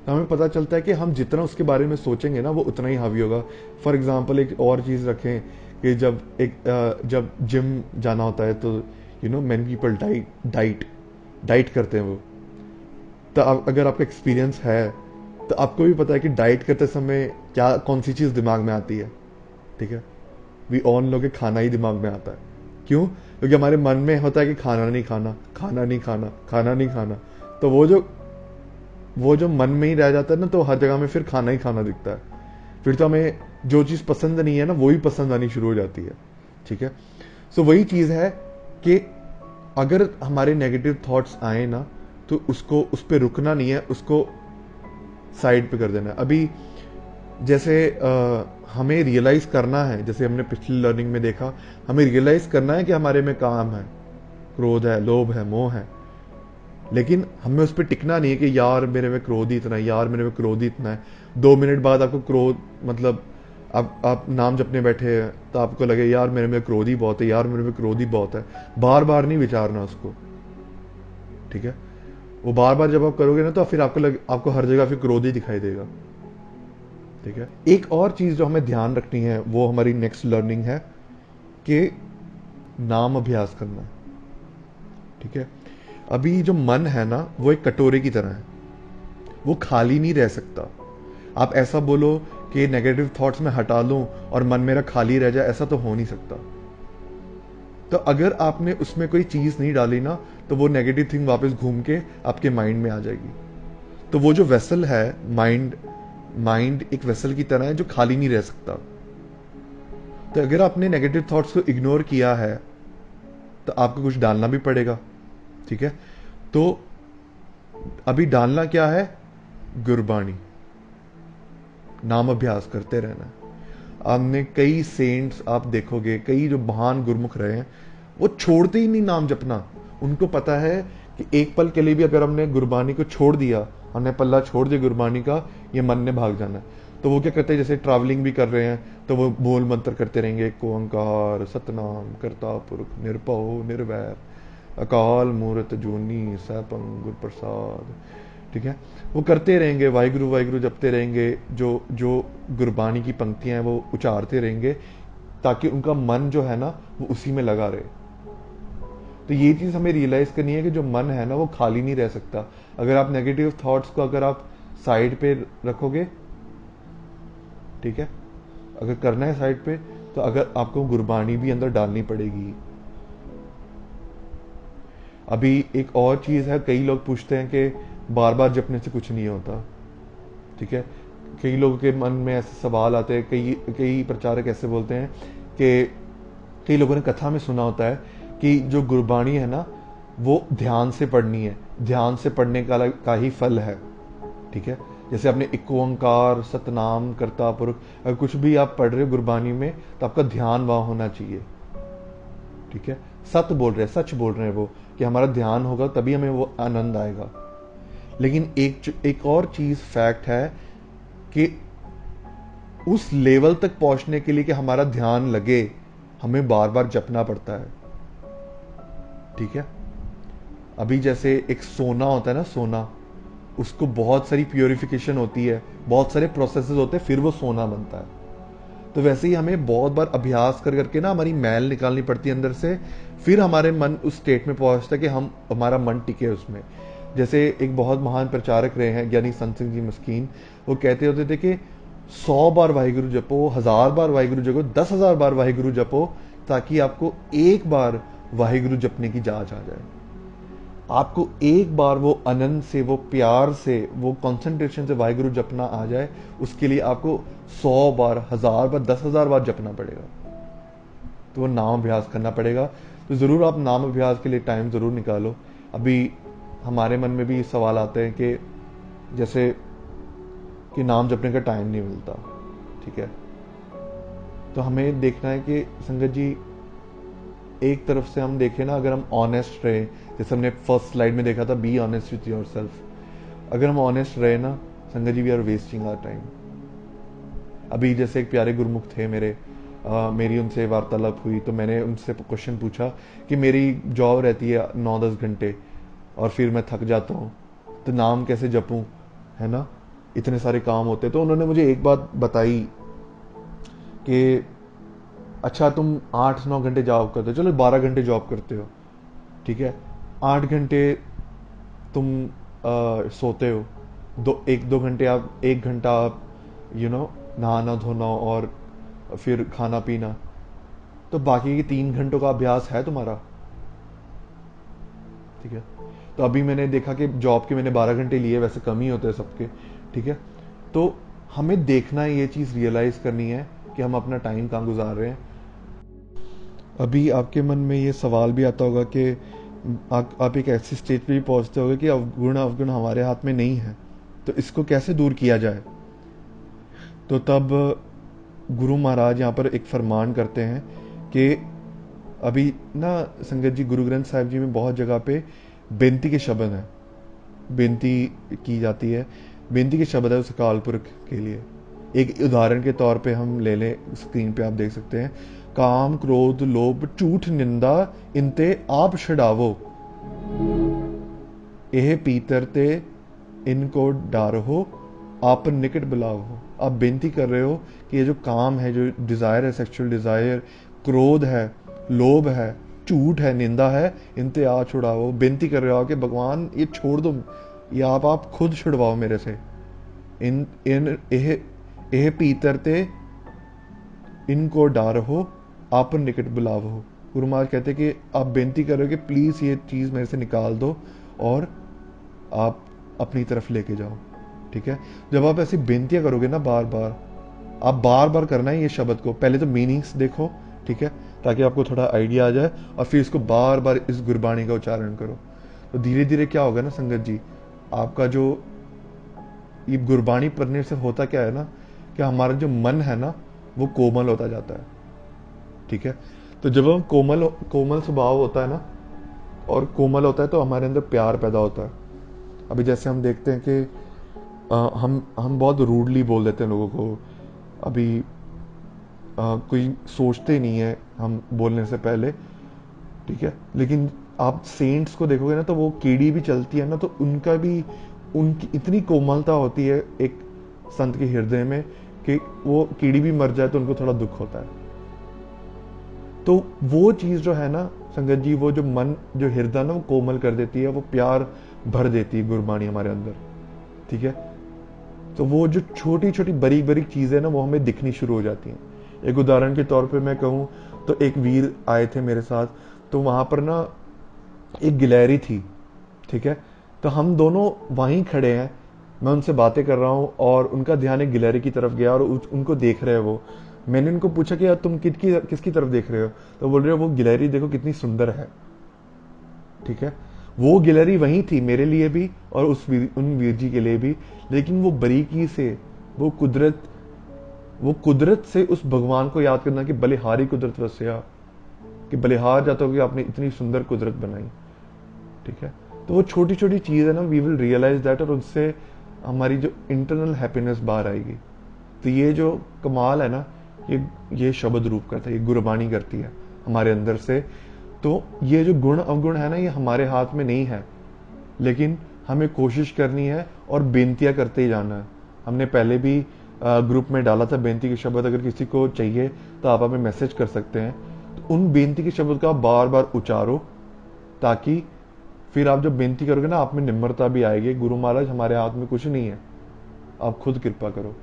[SPEAKER 1] तो हमें पता चलता है कि हम जितना उसके बारे में सोचेंगे ना, वो उतना ही हावी होगा। फॉर एग्जाम्पल एक और चीज रखें कि जब जिम जाना होता है, तो मेनी पीपल डाइट करते हैं वो। तो अगर आपका एक्सपीरियंस है तो आपको भी पता है कि डाइट करते समय कौन सी चीज दिमाग में आती है। ठीक है, वी ऑल नो के खाना ही दिमाग में आता है। क्यों? क्योंकि हमारे मन में होता है कि खाना नहीं खाना, खाना नहीं खाना, खाना नहीं खाना। तो वो जो मन में ही रह जाता है ना, तो हर जगह में फिर खाना ही खाना दिखता है। फिर तो हमें जो चीज पसंद नहीं है ना, वो ही पसंद आनी शुरू हो जाती है। ठीक है, सो वही चीज है कि अगर हमारे नेगेटिव थॉट्स आए ना, तो उस पर रुकना नहीं है, उसको साइड पे कर देना है। अभी जैसे हमें रियलाइज करना है, जैसे हमने पिछली लर्निंग में देखा, हमें रियलाइज करना है कि हमारे में काम है, क्रोध है, लोभ है, मोह है, लेकिन हमें उस पर टिकना नहीं है कि यार मेरे में क्रोध ही इतना है, यार मेरे में क्रोध ही इतना है। 2 मिनट बाद आपको क्रोध, मतलब आप नाम जपने बैठे हैं तो आपको लगे यार मेरे में क्रोध ही बहुत है, यार मेरे में क्रोध ही बहुत है। बार बार नहीं विचारना उसको। ठीक है, वो बार बार जब आप करोगे ना, तो फिर आपको हर जगह फिर क्रोध ही दिखाई देगा। ठीक है, एक और चीज जो हमें ध्यान रखनी है, वो हमारी नेक्स्ट लर्निंग है कि नाम अभ्यास करना है। ठीक है, अभी जो मन है ना, वो एक कटोरे की तरह है, वो खाली नहीं रह सकता। आप ऐसा बोलो कि नेगेटिव थॉट्स में हटा लूं और मन मेरा खाली रह जाए, ऐसा तो हो नहीं सकता। तो अगर आपने उसमें कोई चीज नहीं डाली ना, तो वो नेगेटिव थिंग वापस घूम के आपके माइंड में आ जाएगी। तो वो जो वेसल है, माइंड एक वेसल की तरह है जो खाली नहीं रह सकता। तो अगर आपने नेगेटिव थॉट्स को इग्नोर किया है, तो आपको कुछ डालना भी पड़ेगा। ठीक है, तो अभी डालना क्या है? गुरबाणी, नाम अभ्यास करते रहना है। आपने कई सेंट्स आप देखोगे, कई जो महान गुरमुख रहे हैं, वो छोड़ते ही नहीं नाम जपना। उनको पता है कि एक पल के लिए भी अगर हमने गुरबाणी को छोड़ दिया, हमने पल्ला छोड़ दिया गुरबाणी का, ये मन ने भाग जाना है। तो वो क्या करते हैं, जैसे ट्रैवलिंग भी कर रहे हैं, तो वो बोल मंत्र करते रहेंगे, एक ओंकार सतनाम करता पुरख निरभव निर्वैर अकाल मूर्त जूनी सैपं गुर प्रसाद। ठीक है, वो करते रहेंगे, वाहिगुरु वाहिगुरु जपते रहेंगे, जो गुरबाणी की पंक्तियां हैं वो उचारते रहेंगे, ताकि उनका मन जो है ना, वो उसी में लगा रहे। तो ये चीज हमें रियलाइज करनी है कि जो मन है ना, वो खाली नहीं रह सकता। अगर आप नेगेटिव थॉट्स को अगर आप साइड पे रखोगे, ठीक है, अगर करना है साइड पे, तो अगर आपको गुरबाणी भी अंदर डालनी पड़ेगी। अभी एक और चीज है, कई लोग पूछते हैं कि बार बार जपने से कुछ नहीं होता। ठीक है, कई लोगों के मन में ऐसे सवाल आते हैं, कई प्रचारक ऐसे बोलते हैं कि कई लोगों ने कथा में सुना होता है कि जो गुरबाणी है ना, वो ध्यान से पढ़नी है, ध्यान से पढ़ने का ही फल है। ठीक है, जैसे आपने एक ओंकार सतनाम करता पुरख, अगर कुछ भी आप पढ़ रहे हो गुरबाणी में, तो आपका ध्यान वहां होना चाहिए। ठीक है, सत बोल रहे हैं, सच बोल रहे हैं वो, कि हमारा ध्यान होगा तभी हमें वो आनंद आएगा। लेकिन एक और चीज फैक्ट है कि उस लेवल तक पहुंचने के लिए कि हमारा ध्यान लगे, हमें बार बार जपना पड़ता है। ठीक है, अभी जैसे एक सोना होता है ना, सोना, उसको बहुत सारी प्योरिफिकेशन होती है, बहुत सारे प्रोसेसेस होते हैं, फिर वो सोना बनता है। तो वैसे ही हमें बहुत बार अभ्यास कर करके ना हमारी मैल निकालनी पड़ती है अंदर से, फिर हमारे मन उस स्टेट में पहुंचता है कि हमारा मन टिके उसमें। जैसे एक बहुत महान प्रचारक रहे हैं ज्ञानी संत सिंह जी मस्कीन, वो कहते होते थे कि 100 बार वाहिगुरु जपो, 1000 बार वाहिगुरु जपो, 10,000 बार वाहिगुरु जपो, ताकि आपको एक बार वाहिगुरु जपने की जांच आ जाए। आपको एक बार वो आनंद से, वो प्यार से, वो कंसंट्रेशन से वाहिगुरु जपना आ जाए, उसके लिए आपको 100 बार, 1000 बार, 10,000 बार जपना पड़ेगा। तो वो नाम अभ्यास करना पड़ेगा, तो ज़रूर आप नाम अभ्यास के लिए टाइम ज़रूर निकालो। अभी हमारे मन में भी सवाल आते हैं कि जैसे कि नाम जपने का टाइम नहीं मिलता, ठीक है। तो हमें देखना है कि संगत जी, एक तरफ से हम देखें ना, अगर हम ऑनेस्ट रहे, जैसे हमने फर्स्ट स्लाइड में देखा था, be honest with yourself. अगर हम ऑनेस्ट रहे ना संगत जी, we are wasting our time. अभी जैसे एक प्यारे गुरुमुख थे मेरे, मेरी उनसे वार्तालाप हुई, तो मैंने उनसे क्वेश्चन पूछा कि मेरी जॉब रहती है 9-10 घंटे और फिर मैं थक जाता हूँ, तो नाम कैसे जपूं, है ना, इतने सारे काम होते। तो उन्होंने मुझे एक बात बताई कि अच्छा तुम 8-9 घंटे जॉब करते हो, चलो 12 घंटे जॉब करते हो, ठीक है, 8 घंटे तुम सोते हो, 1-2 घंटे आप, 1 घंटा आप नहाना धोना और फिर खाना पीना, तो बाकी के 3 घंटों का अभ्यास है तुम्हारा, ठीक है। तो अभी मैंने देखा कि जॉब के मैंने 12 घंटे लिए, वैसे कम ही होते हैं सबके, ठीक है। तो हमें देखना है, ये चीज रियलाइज करनी है कि हम अपना टाइम कहाँ गुजार रहे हैं। अभी आपके मन में ये सवाल भी आता होगा कि आप एक ऐसी स्टेज पे भी पहुंचते होगे कि अवगुण हमारे हाथ में नहीं है, तो इसको कैसे दूर किया जाए। तो तब गुरु महाराज यहाँ पर एक फरमान करते हैं कि अभी ना संगत जी, गुरु ग्रंथ साहिब जी में बहुत जगह पे बेनती के शब्द हैं, बेनती की जाती है, बेनती के शब्द है उस अकाल पुरख के लिए। एक उदाहरण के तौर पे हम ले लें, स्क्रीन पे आप देख सकते हैं, काम क्रोध लोभ झूठ निंदा इनते आप छड़ावो, यह पीतर ते इनको डारो आप निकट बुलाओ। आप बेनती कर रहे हो कि ये जो काम है, जो डिजायर है, सेक्सुअल डिजायर, क्रोध है, लोभ है, झूठ है, निंदा है, इनते आ छुड़ाओ। बेनती कर रहे हो कि भगवान ये छोड़ दो, ये आप खुद छुड़वाओ मेरे से। इन इन एह पीतर ते इनको डारो आप निकट बुलाओ। गुरु महाराज कहते कि आप बेनती कर रहे हो कि प्लीज ये चीज मेरे से निकाल दो और आप अपनी तरफ लेके जाओ, ठीक है। जब आप ऐसी बेनतियां करोगे ना, बार बार, आप बार बार करना है ये शब्द को, पहले तो मीनिंग्स देखो, ठीक है, ताकि आपको थोड़ा आइडिया आ जाए, और फिर इसको बार बार इस गुरबाणी का उच्चारण करो। तो धीरे धीरे क्या होगा ना संगत जी, आपका जो ये गुरबाणी पढ़ने से होता क्या है ना, कि हमारा जो मन है ना वो कोमल होता जाता है, ठीक है। तो जब हम कोमल स्वभाव होता है ना, और कोमल होता है, तो हमारे अंदर प्यार पैदा होता है। अभी जैसे हम देखते हैं कि हम बहुत रूडली बोल देते हैं लोगों को, अभी कोई सोचते नहीं है हम बोलने से पहले, ठीक है। लेकिन आप सेंट्स को देखोगे ना, तो वो कीड़ी भी चलती है ना, तो उनका भी, उनकी इतनी कोमलता होती है एक संत के हृदय में कि वो कीड़ी भी मर जाए तो उनको थोड़ा दुख होता है। तो वो चीज जो है ना संगत जी, वो जो मन, जो हृदय ना वो कोमल कर देती है, वो प्यार भर देती है गुरबाणी हमारे अंदर, ठीक है। तो वो जो छोटी छोटी बारीक बारीक चीजें ना, वो हमें दिखनी शुरू हो जाती हैं। एक उदाहरण के तौर पे मैं कहूँ तो एक वीर आए थे मेरे साथ, तो वहां पर ना एक गिलहरी थी, ठीक है। तो हम दोनों वहीं खड़े हैं, मैं उनसे बातें कर रहा हूँ और उनका ध्यान एक गिलहरी की तरफ गया और उनको देख रहे हैं वो। मैंने उनको पूछा कि यार तुम किसकी तरफ देख रहे हो, तो बोल रहे हो वो गिलहरी देखो कितनी सुंदर है, ठीक है। वो गिलहरी वहीं थी मेरे लिए भी और उन वीर जी के लिए भी, लेकिन वो बारीकी से, वो कुदरत से उस भगवान को याद करना कि बलिहारी कुदरत वस्या, कि बलिहार जाता हो कि आपने इतनी सुंदर कुदरत बनाई, ठीक है। तो वो छोटी छोटी चीज है ना, वी विल रियलाइज दैट, और उससे हमारी जो इंटरनल हैप्पीनेस बाहर आएगी। तो ये जो कमाल है ना, ये शब्द रूप करता है, ये गुरबाणी करती है हमारे अंदर से। तो ये जो गुण अवगुण है ना, ये हमारे हाथ में नहीं है, लेकिन हमें कोशिश करनी है और बेनतियां करते ही जाना है। हमने पहले भी ग्रुप में डाला था बेनती के शब्द, अगर किसी को चाहिए तो आप हमें मैसेज कर सकते हैं। तो उन बेनती के शब्द का बार बार उच्चारो, ताकि फिर आप जब बेनती करोगे ना, आप में निम्रता भी आएगी। गुरु महाराज हमारे हाथ में कुछ नहीं है, आप खुद कृपा करो।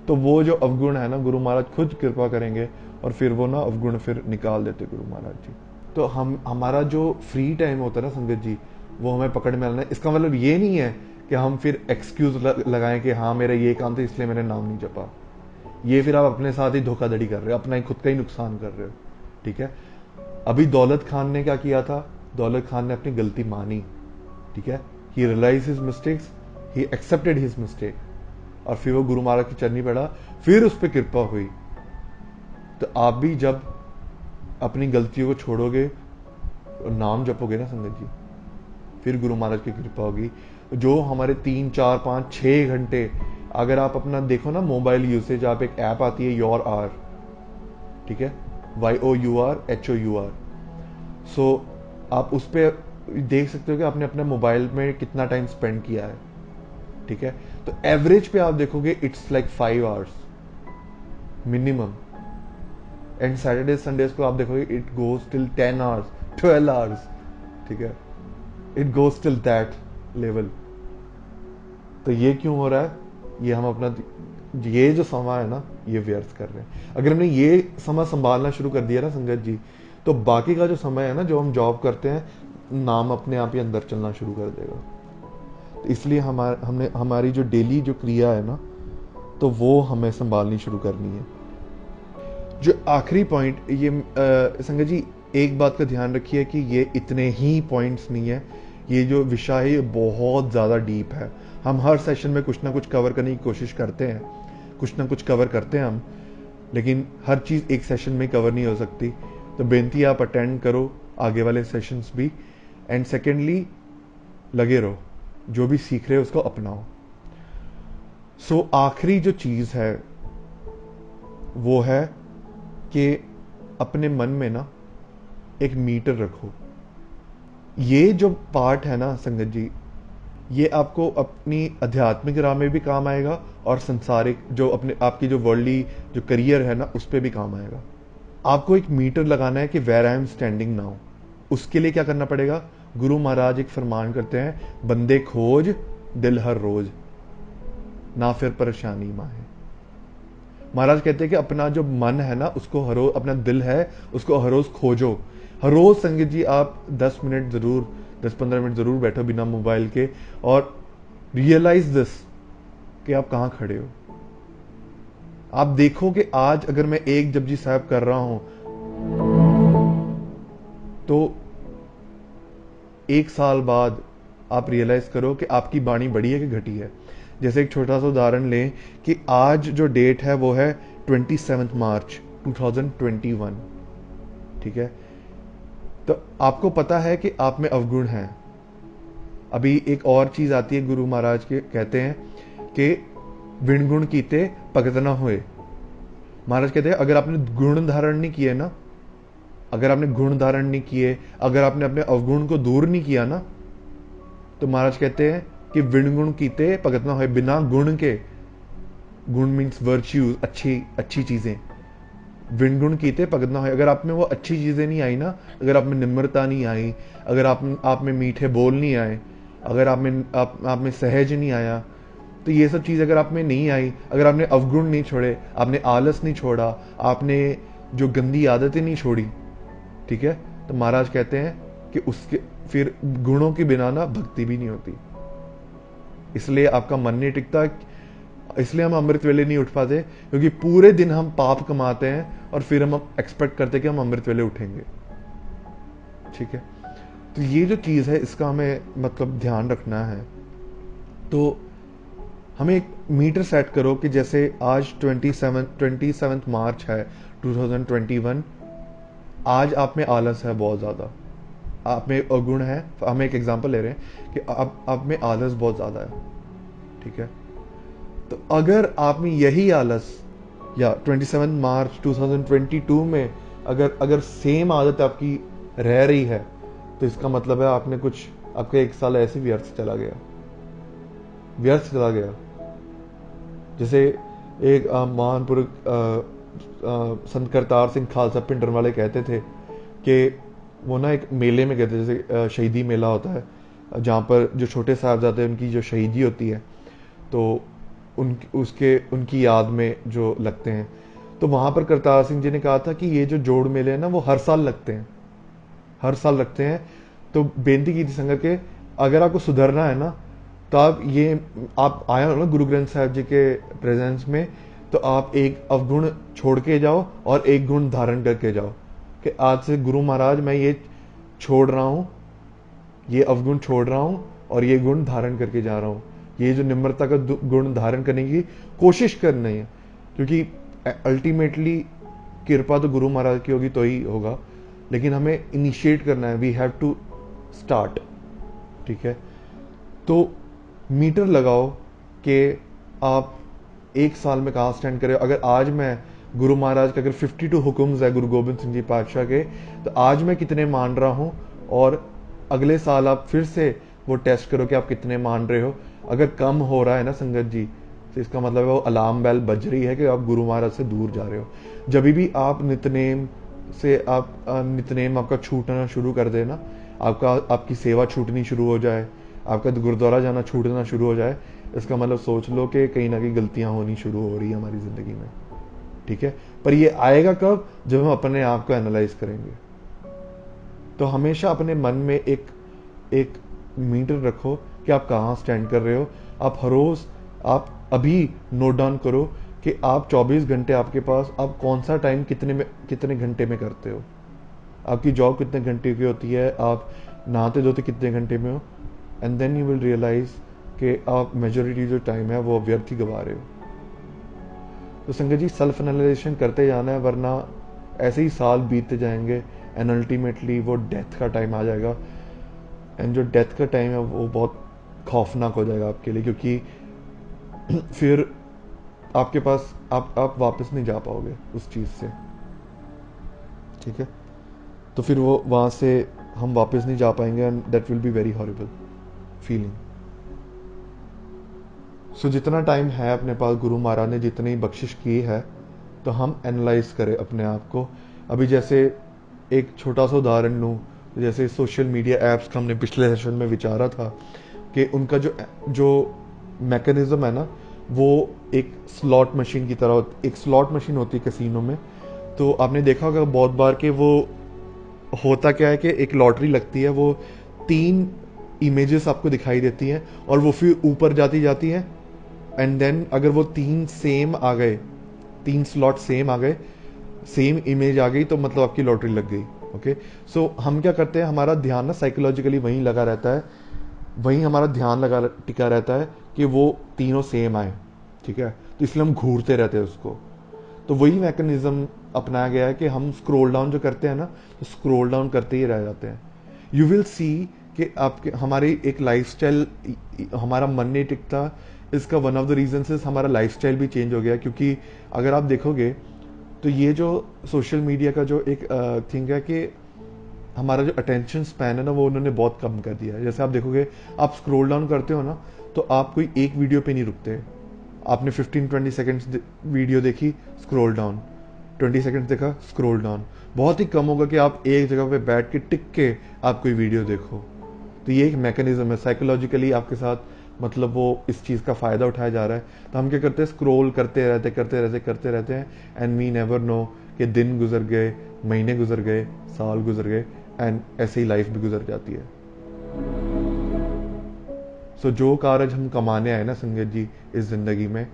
[SPEAKER 1] तो वो जो अवगुण है ना, गुरु महाराज खुद कृपा करेंगे और फिर वो ना अवगुण फिर निकाल देते गुरु महाराज जी। तो हमारा जो फ्री टाइम होता है ना संगत जी, वो हमें पकड़ में लाना है। इसका मतलब ये नहीं है कि हम फिर एक्सक्यूज लगाएं कि हाँ मेरा ये काम था इसलिए मैंने नाम नहीं जपा। ये फिर आप अपने साथ ही धोखाधड़ी कर रहे हो, अपना ही खुद का ही नुकसान कर रहे हो, ठीक है। अभी दौलत खान ने क्या किया था? दौलत खान ने अपनी गलती मानी, ठीक है, he realise his mistakes, he accepted his mistake, और फिर वो गुरु महाराज की चरनी पड़ा, फिर उस पर कृपा हुई। तो आप भी जब अपनी गलतियों को छोड़ोगे, नाम जपोगे ना संगत जी, फिर गुरु महाराज की कृपा होगी। जो हमारे 3, 4, 5, 6 घंटे, अगर आप अपना देखो ना मोबाइल यूसेज, आप एक ऐप आती है योर आर, ठीक है, YOURHOUR, सो आप उस पर देख सकते हो कि आपने अपने मोबाइल में कितना टाइम स्पेंड किया है, ठीक है। तो एवरेज पे आप देखोगे it's like 5 hours minimum, and Saturday Sundays को आप देखोगे it goes till 10 hours, 12 hours, ठीक है, it goes till that level. तो ये क्यों हो रहा है? ये हम अपना ये जो समय है ना, ये व्यर्थ कर रहे हैं। अगर हमने ये समय संभालना शुरू कर दिया ना संगत जी, तो बाकी का जो समय है ना, जो हम जॉब करते हैं, नाम अपने आप ही अंदर चलना शुरू कर देगा। तो इसलिए हमने हमारी जो डेली जो क्रिया है ना, तो वो हमें संभालनी शुरू करनी है। जो आखिरी पॉइंट, ये संगत जी एक बात का ध्यान रखिए कि ये इतने ही पॉइंट्स नहीं है, ये जो विषय है ये बहुत ज़्यादा डीप है। हम हर सेशन में कुछ ना कुछ कवर करने की कोशिश करते हैं, कुछ ना कुछ कवर करते हैं हम, लेकिन हर चीज़ एक सेशन में कवर नहीं हो सकती। तो बेनती आप अटेंड करो आगे वाले सेशंस भी, एंड सेकेंडली लगे रहो, जो भी सीख रहे हो उसको अपनाओ। सो आखिरी जो चीज़ है वो है कि अपने मन में ना एक मीटर रखो। ये जो पार्ट है ना संगत जी, ये आपको अपनी आध्यात्मिक राह में भी काम आएगा, और संसारिक जो अपने आपकी जो वर्ल्डली जो करियर है ना, उस पर भी काम आएगा। आपको एक मीटर लगाना है कि where I am standing now. उसके लिए क्या करना पड़ेगा? गुरु महाराज एक फरमान करते हैं, बंदे खोज दिल हर रोज, ना फिर परेशानी माहे। महाराज कहते हैं कि अपना जो मन है ना, उसको हर रोज, अपना दिल है उसको हर रोज खोजो। हर रोज संगत जी आप 10 मिनट जरूर, 10-15 मिनट जरूर बैठो बिना मोबाइल के, और रियलाइज दिस कि आप कहां खड़े हो। आप देखो कि आज अगर मैं एक जपजी साहब कर रहा हूं, तो 1 साल बाद आप रियलाइज करो कि आपकी बाणी बढ़ी है कि घटी है। जैसे एक छोटा सा उदाहरण लें कि आज जो डेट है वो है 27 मार्च 2021, ठीक है। तो आपको पता है कि आप में अवगुण है। अभी एक और चीज आती है, गुरु महाराज के कहते हैं कि विणगुण कीते भगत न होए। महाराज कहते हैं अगर आपने गुण धारण नहीं किए ना, अगर आपने गुण धारण नहीं किए, अगर आपने अपने अवगुण को दूर नहीं किया ना, तो महाराज कहते हैं कि विणगुण कीते भगत न होए। बिना गुण के, गुण मीन्स वर्च्यूज, अच्छी चीजें, विणगुण कीते भगत न होए। अगर आप में वो अच्छी चीजें नहीं आई ना, अगर आप में निम्रता नहीं आई, अगर आप में मीठे बोल नहीं आए, अगर आप में सहज नहीं आया, तो ये सब चीज अगर आप में नहीं आई, अगर आपने अवगुण नहीं छोड़े, आपने आलस नहीं छोड़ा, आपने जो गंदी आदतें नहीं छोड़ी, ठीक है, तो महाराज कहते हैं कि उसके फिर गुणों के बिना ना भक्ति भी नहीं होती। इसलिए आपका मन नहीं टिकता, इसलिए हम अमृत वेले नहीं उठ पाते, क्योंकि पूरे दिन हम पाप कमाते हैं और फिर हम एक्सपेक्ट करते हैं कि हम अमृत वेले उठेंगे, ठीक है। तो ये जो चीज है इसका हमें मतलब ध्यान रखना है। तो हमें एक मीटर सेट करो कि जैसे आज 27 मार्च है 2021, आज आप में आलस है बहुत ज्यादा, आप में अवगुण है। हम एक एग्जांपल ले रहे हैं कि आप में आलस बहुत ज्यादा है, ठीक है। तो अगर आप में यही आलस, या 27 मार्च 2022 में अगर सेम आदत आपकी रह रही है, तो इसका मतलब है आपने कुछ, आपका 1 साल ऐसे व्यर्थ चला गया। जैसे एक महान पुरुष संत करतार सिंह खालसा पिंडर वाले कहते थे कि वो ना एक मेले में गए थे, जैसे शहीदी मेला होता है जहाँ पर जो छोटे साहबजादे हैं उनकी जो शहीदी होती है, तो उनकी याद में जो लगते हैं। तो वहाँ पर करतार सिंह जी ने कहा था कि ये जो जोड़ मेले हैं ना, वो हर साल लगते हैं। तो बेनती की थी संगत के, अगर आपको सुधरना है ना, तो आप आए हो ना गुरु ग्रंथ साहब जी के प्रेजेंस में, तो आप एक अवगुण छोड़ के जाओ और एक गुण धारण करके जाओ। कि आज से गुरु महाराज मैं ये छोड़ रहा हूँ, ये अवगुण छोड़ रहा हूँ और ये गुण धारण करके जा रहा हूँ। ये जो निम्रता का गुण धारण करने की कोशिश करनी है, क्योंकि अल्टीमेटली कृपा तो गुरु महाराज की होगी तो ही होगा, लेकिन हमें इनिशिएट करना है। We have to start. ठीक है, तो मीटर लगाओ कि आप एक साल में कहाँ स्टैंड करें। अगर आज मैं गुरु महाराज के अगर 52 हुक्म्स है गुरु गोबिंद सिंह जी पातशाह के, तो आज मैं कितने मान रहा हूँ, और अगले साल आप फिर से वो टेस्ट करो कि आप कितने मान रहे हो। अगर कम हो रहा है ना संगत जी, तो इसका मतलब है वो अलार्म बेल बज रही है कि आप गुरु महाराज से दूर जा रहे हो। जब भी आप नित्यनेम से नित्यनेम आपका छूटना शुरू कर देना, आपकी सेवा छूटनी शुरू हो जाए, आपका गुरुद्वारा जाना छूटना शुरू हो जाए, इसका मतलब सोच लो कि कहीं ना कहीं गलतियां होनी शुरू हो रही है हमारी जिंदगी में। ठीक है, पर ये आएगा कब? जब हम अपने आप को एनालाइज करेंगे। तो हमेशा अपने मन में एक मीटर रखो कि आप कहाँ स्टैंड कर रहे हो। आप हर रोज आप अभी नोट डाउन करो कि आप 24 घंटे आपके पास, आप कौन सा टाइम कितने घंटे में करते हो, आपकी जॉब कितने घंटे की होती है, आप नहाते धोते कितने घंटे में हो, and then you will realise कि आप मेजोरिटी जो टाइम है वो व्यर्थ ही गवा रहे हो। तो संगत जी सेल्फ एनालाइजेशन करते जाना है, वरना ऐसे ही साल बीतते जाएंगे एंड अल्टीमेटली वो डेथ का टाइम आ जाएगा। एंड जो डेथ का टाइम है वो बहुत खौफनाक हो जाएगा आपके लिए, क्योंकि फिर आपके पास आप वापस नहीं जा पाओगे उस चीज से। ठीक है, तो फिर वो वहां से हम वापस नहीं जा पाएंगे and that will be very horrible feeling. So जितना टाइम है अपने पास, गुरु महाराज ने जितनी बख्शिश की है, तो हम एनालाइज करें अपने आप को। अभी जैसे एक छोटा सा उदाहरण लूँ, जैसे सोशल मीडिया एप्स का हमने पिछले सेशन में विचारा था कि उनका जो मैकेनिज्म है ना, वो एक स्लॉट मशीन की तरह, एक स्लॉट मशीन होती है कैसीनो में। तो आपने देखा होगा बहुत बार कि वो होता क्या है कि एक लॉटरी लगती है, वो 3 इमेजेस आपको दिखाई देती हैं और वो फिर ऊपर जाती जाती है, एंड देन अगर वो 3 सेम आ गए, 3 स्लॉट सेम आ गए, सेम इमेज आ गई, तो मतलब आपकी लॉटरी लग गई। ओके, सो हम क्या करते हैं, हमारा ध्यान ना साइकोलॉजिकली वहीं लगा रहता है, वहीं हमारा ध्यान लगा टिका रहता है कि वो तीनों सेम आए। ठीक है, तो इसलिए हम घूरते रहते हैं उसको। तो वही मैकेनिज्म अपनाया गया है कि हम स्क्रॉल डाउन जो करते हैं ना, तो स्क्रॉल डाउन करते ही रह जाते हैं। यू विल सी कि आपके हमारी एक लाइफस्टाइल, हमारा मन नहीं टिकता। इसका one of the reasons is हमारा लाइफस्टाइल भी चेंज हो गया, क्योंकि अगर आप देखोगे तो ये जो सोशल मीडिया का जो एक थिंग है कि हमारा जो अटेंशन स्पैन है ना, वो उन्होंने बहुत कम कर दिया है। जैसे आप देखोगे, आप स्क्रॉल डाउन करते हो ना, तो आप कोई एक वीडियो पे नहीं रुकते। आपने 15-20 सेकेंड्स वीडियो देखी, स्क्रॉल डाउन, 20 सेकेंड्स देखा, स्क्रॉल डाउन। बहुत ही कम होगा कि आप एक जगह पे बैठ के टिक के आप कोई वीडियो देखो। तो ये एक मैकेनिज्म है, साइकोलॉजिकली आपके साथ, मतलब वो इस चीज़ का फ़ायदा उठाया जा रहा है। तो हम क्या करते हैं, स्क्रॉल करते रहते हैं एंड वी नेवर नो कि दिन गुजर गए, महीने गुजर गए, साल गुजर गए, एंड ऐसे ही लाइफ भी गुजर जाती है। सो जो कारज हम कमाने आए ना संगत जी इस जिंदगी में,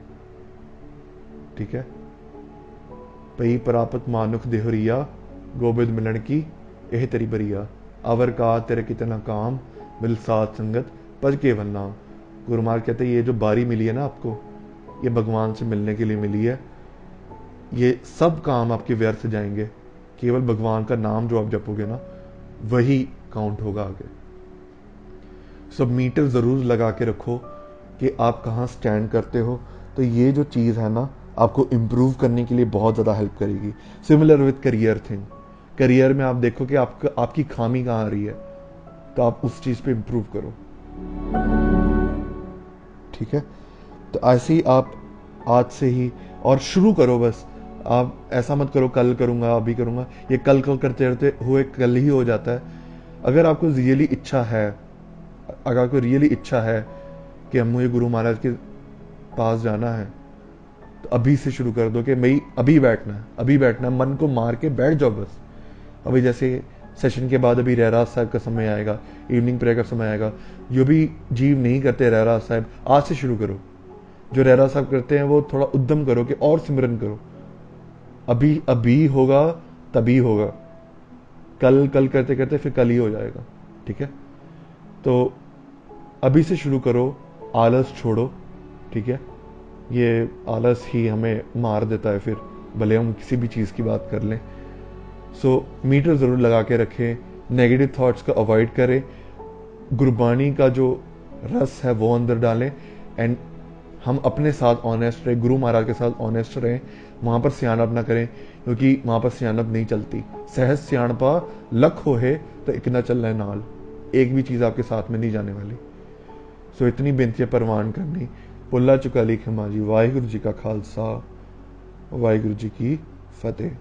[SPEAKER 1] ठीक है, पई प्राप्त मानुख देहरिया, गोबिंद मिलन की यह तेरी बरिया, अवर का तेरे कितना काम, मिल साथ संगत पज के नाम। गुरु महाराज कहते हैं ये जो बारी मिली है ना आपको, ये भगवान से मिलने के लिए मिली है। ये सब काम आपके व्यर्थ जाएंगे, केवल भगवान का नाम जो आप जपोगे ना, वही काउंट होगा आगे। सब मीटर जरूर लगा के रखो कि आप कहाँ स्टैंड करते हो। तो ये जो चीज़ है ना, आपको इम्प्रूव करने के लिए बहुत ज़्यादा हेल्प करेगी। Similar with career thing, career में आप देखो कि आपकी खामी कहाँ आ रही है, तो आप उस चीज़ पे इम्प्रूव करो। ठीक है, तो ऐसे ही आप आज से ही और शुरू करो। बस आप ऐसा मत करो कल करूंगा अभी करूंगा, ये कल करते रहते हुए कल ही हो जाता है। अगर आपको रियली इच्छा है, अगर आपको रियली इच्छा है कि मुझे गुरु महाराज के पास जाना है, तो अभी से शुरू कर दो कि मैं अभी बैठना है, मन को मार के बैठ जाओ बस। अभी जैसे सेशन के बाद अभी रहराज साहब का समय आएगा, इवनिंग प्रेयर का समय आएगा। जो भी जीव नहीं करते रहराज साहब, आज से शुरू करो। जो रहराज साहब करते हैं वो थोड़ा उद्यम करो कि और सिमरन करो। अभी होगा तभी होगा। कल कल करते करते फिर कल ही हो जाएगा। ठीक है, तो अभी से शुरू करो, आलस छोड़ो। ठीक है, ये आलस ही हमें मार देता है फिर, भले हम किसी भी चीज़ की बात कर लें। सो मीटर ज़रूर लगा के रखें, नेगेटिव थॉट्स को अवॉइड करें, गुरबानी का जो रस है वो अंदर डालें, एंड हम अपने साथ ऑनेस्ट रहें, गुरु महाराज के साथ ऑनेस्ट रहें। वहाँ पर सियाणप ना करें, क्योंकि वहाँ पर सियाणप नहीं चलती। सहज सियाणपा लख होए तो एक ना चल नाल, एक भी चीज़ आपके साथ में नहीं जाने वाली। सो इतनी बेनती परवान करनी, पुल्ला चुका ली खिमा जी। वाहिगुरु जी का खालसा, वाहिगुरु जी की फतेह।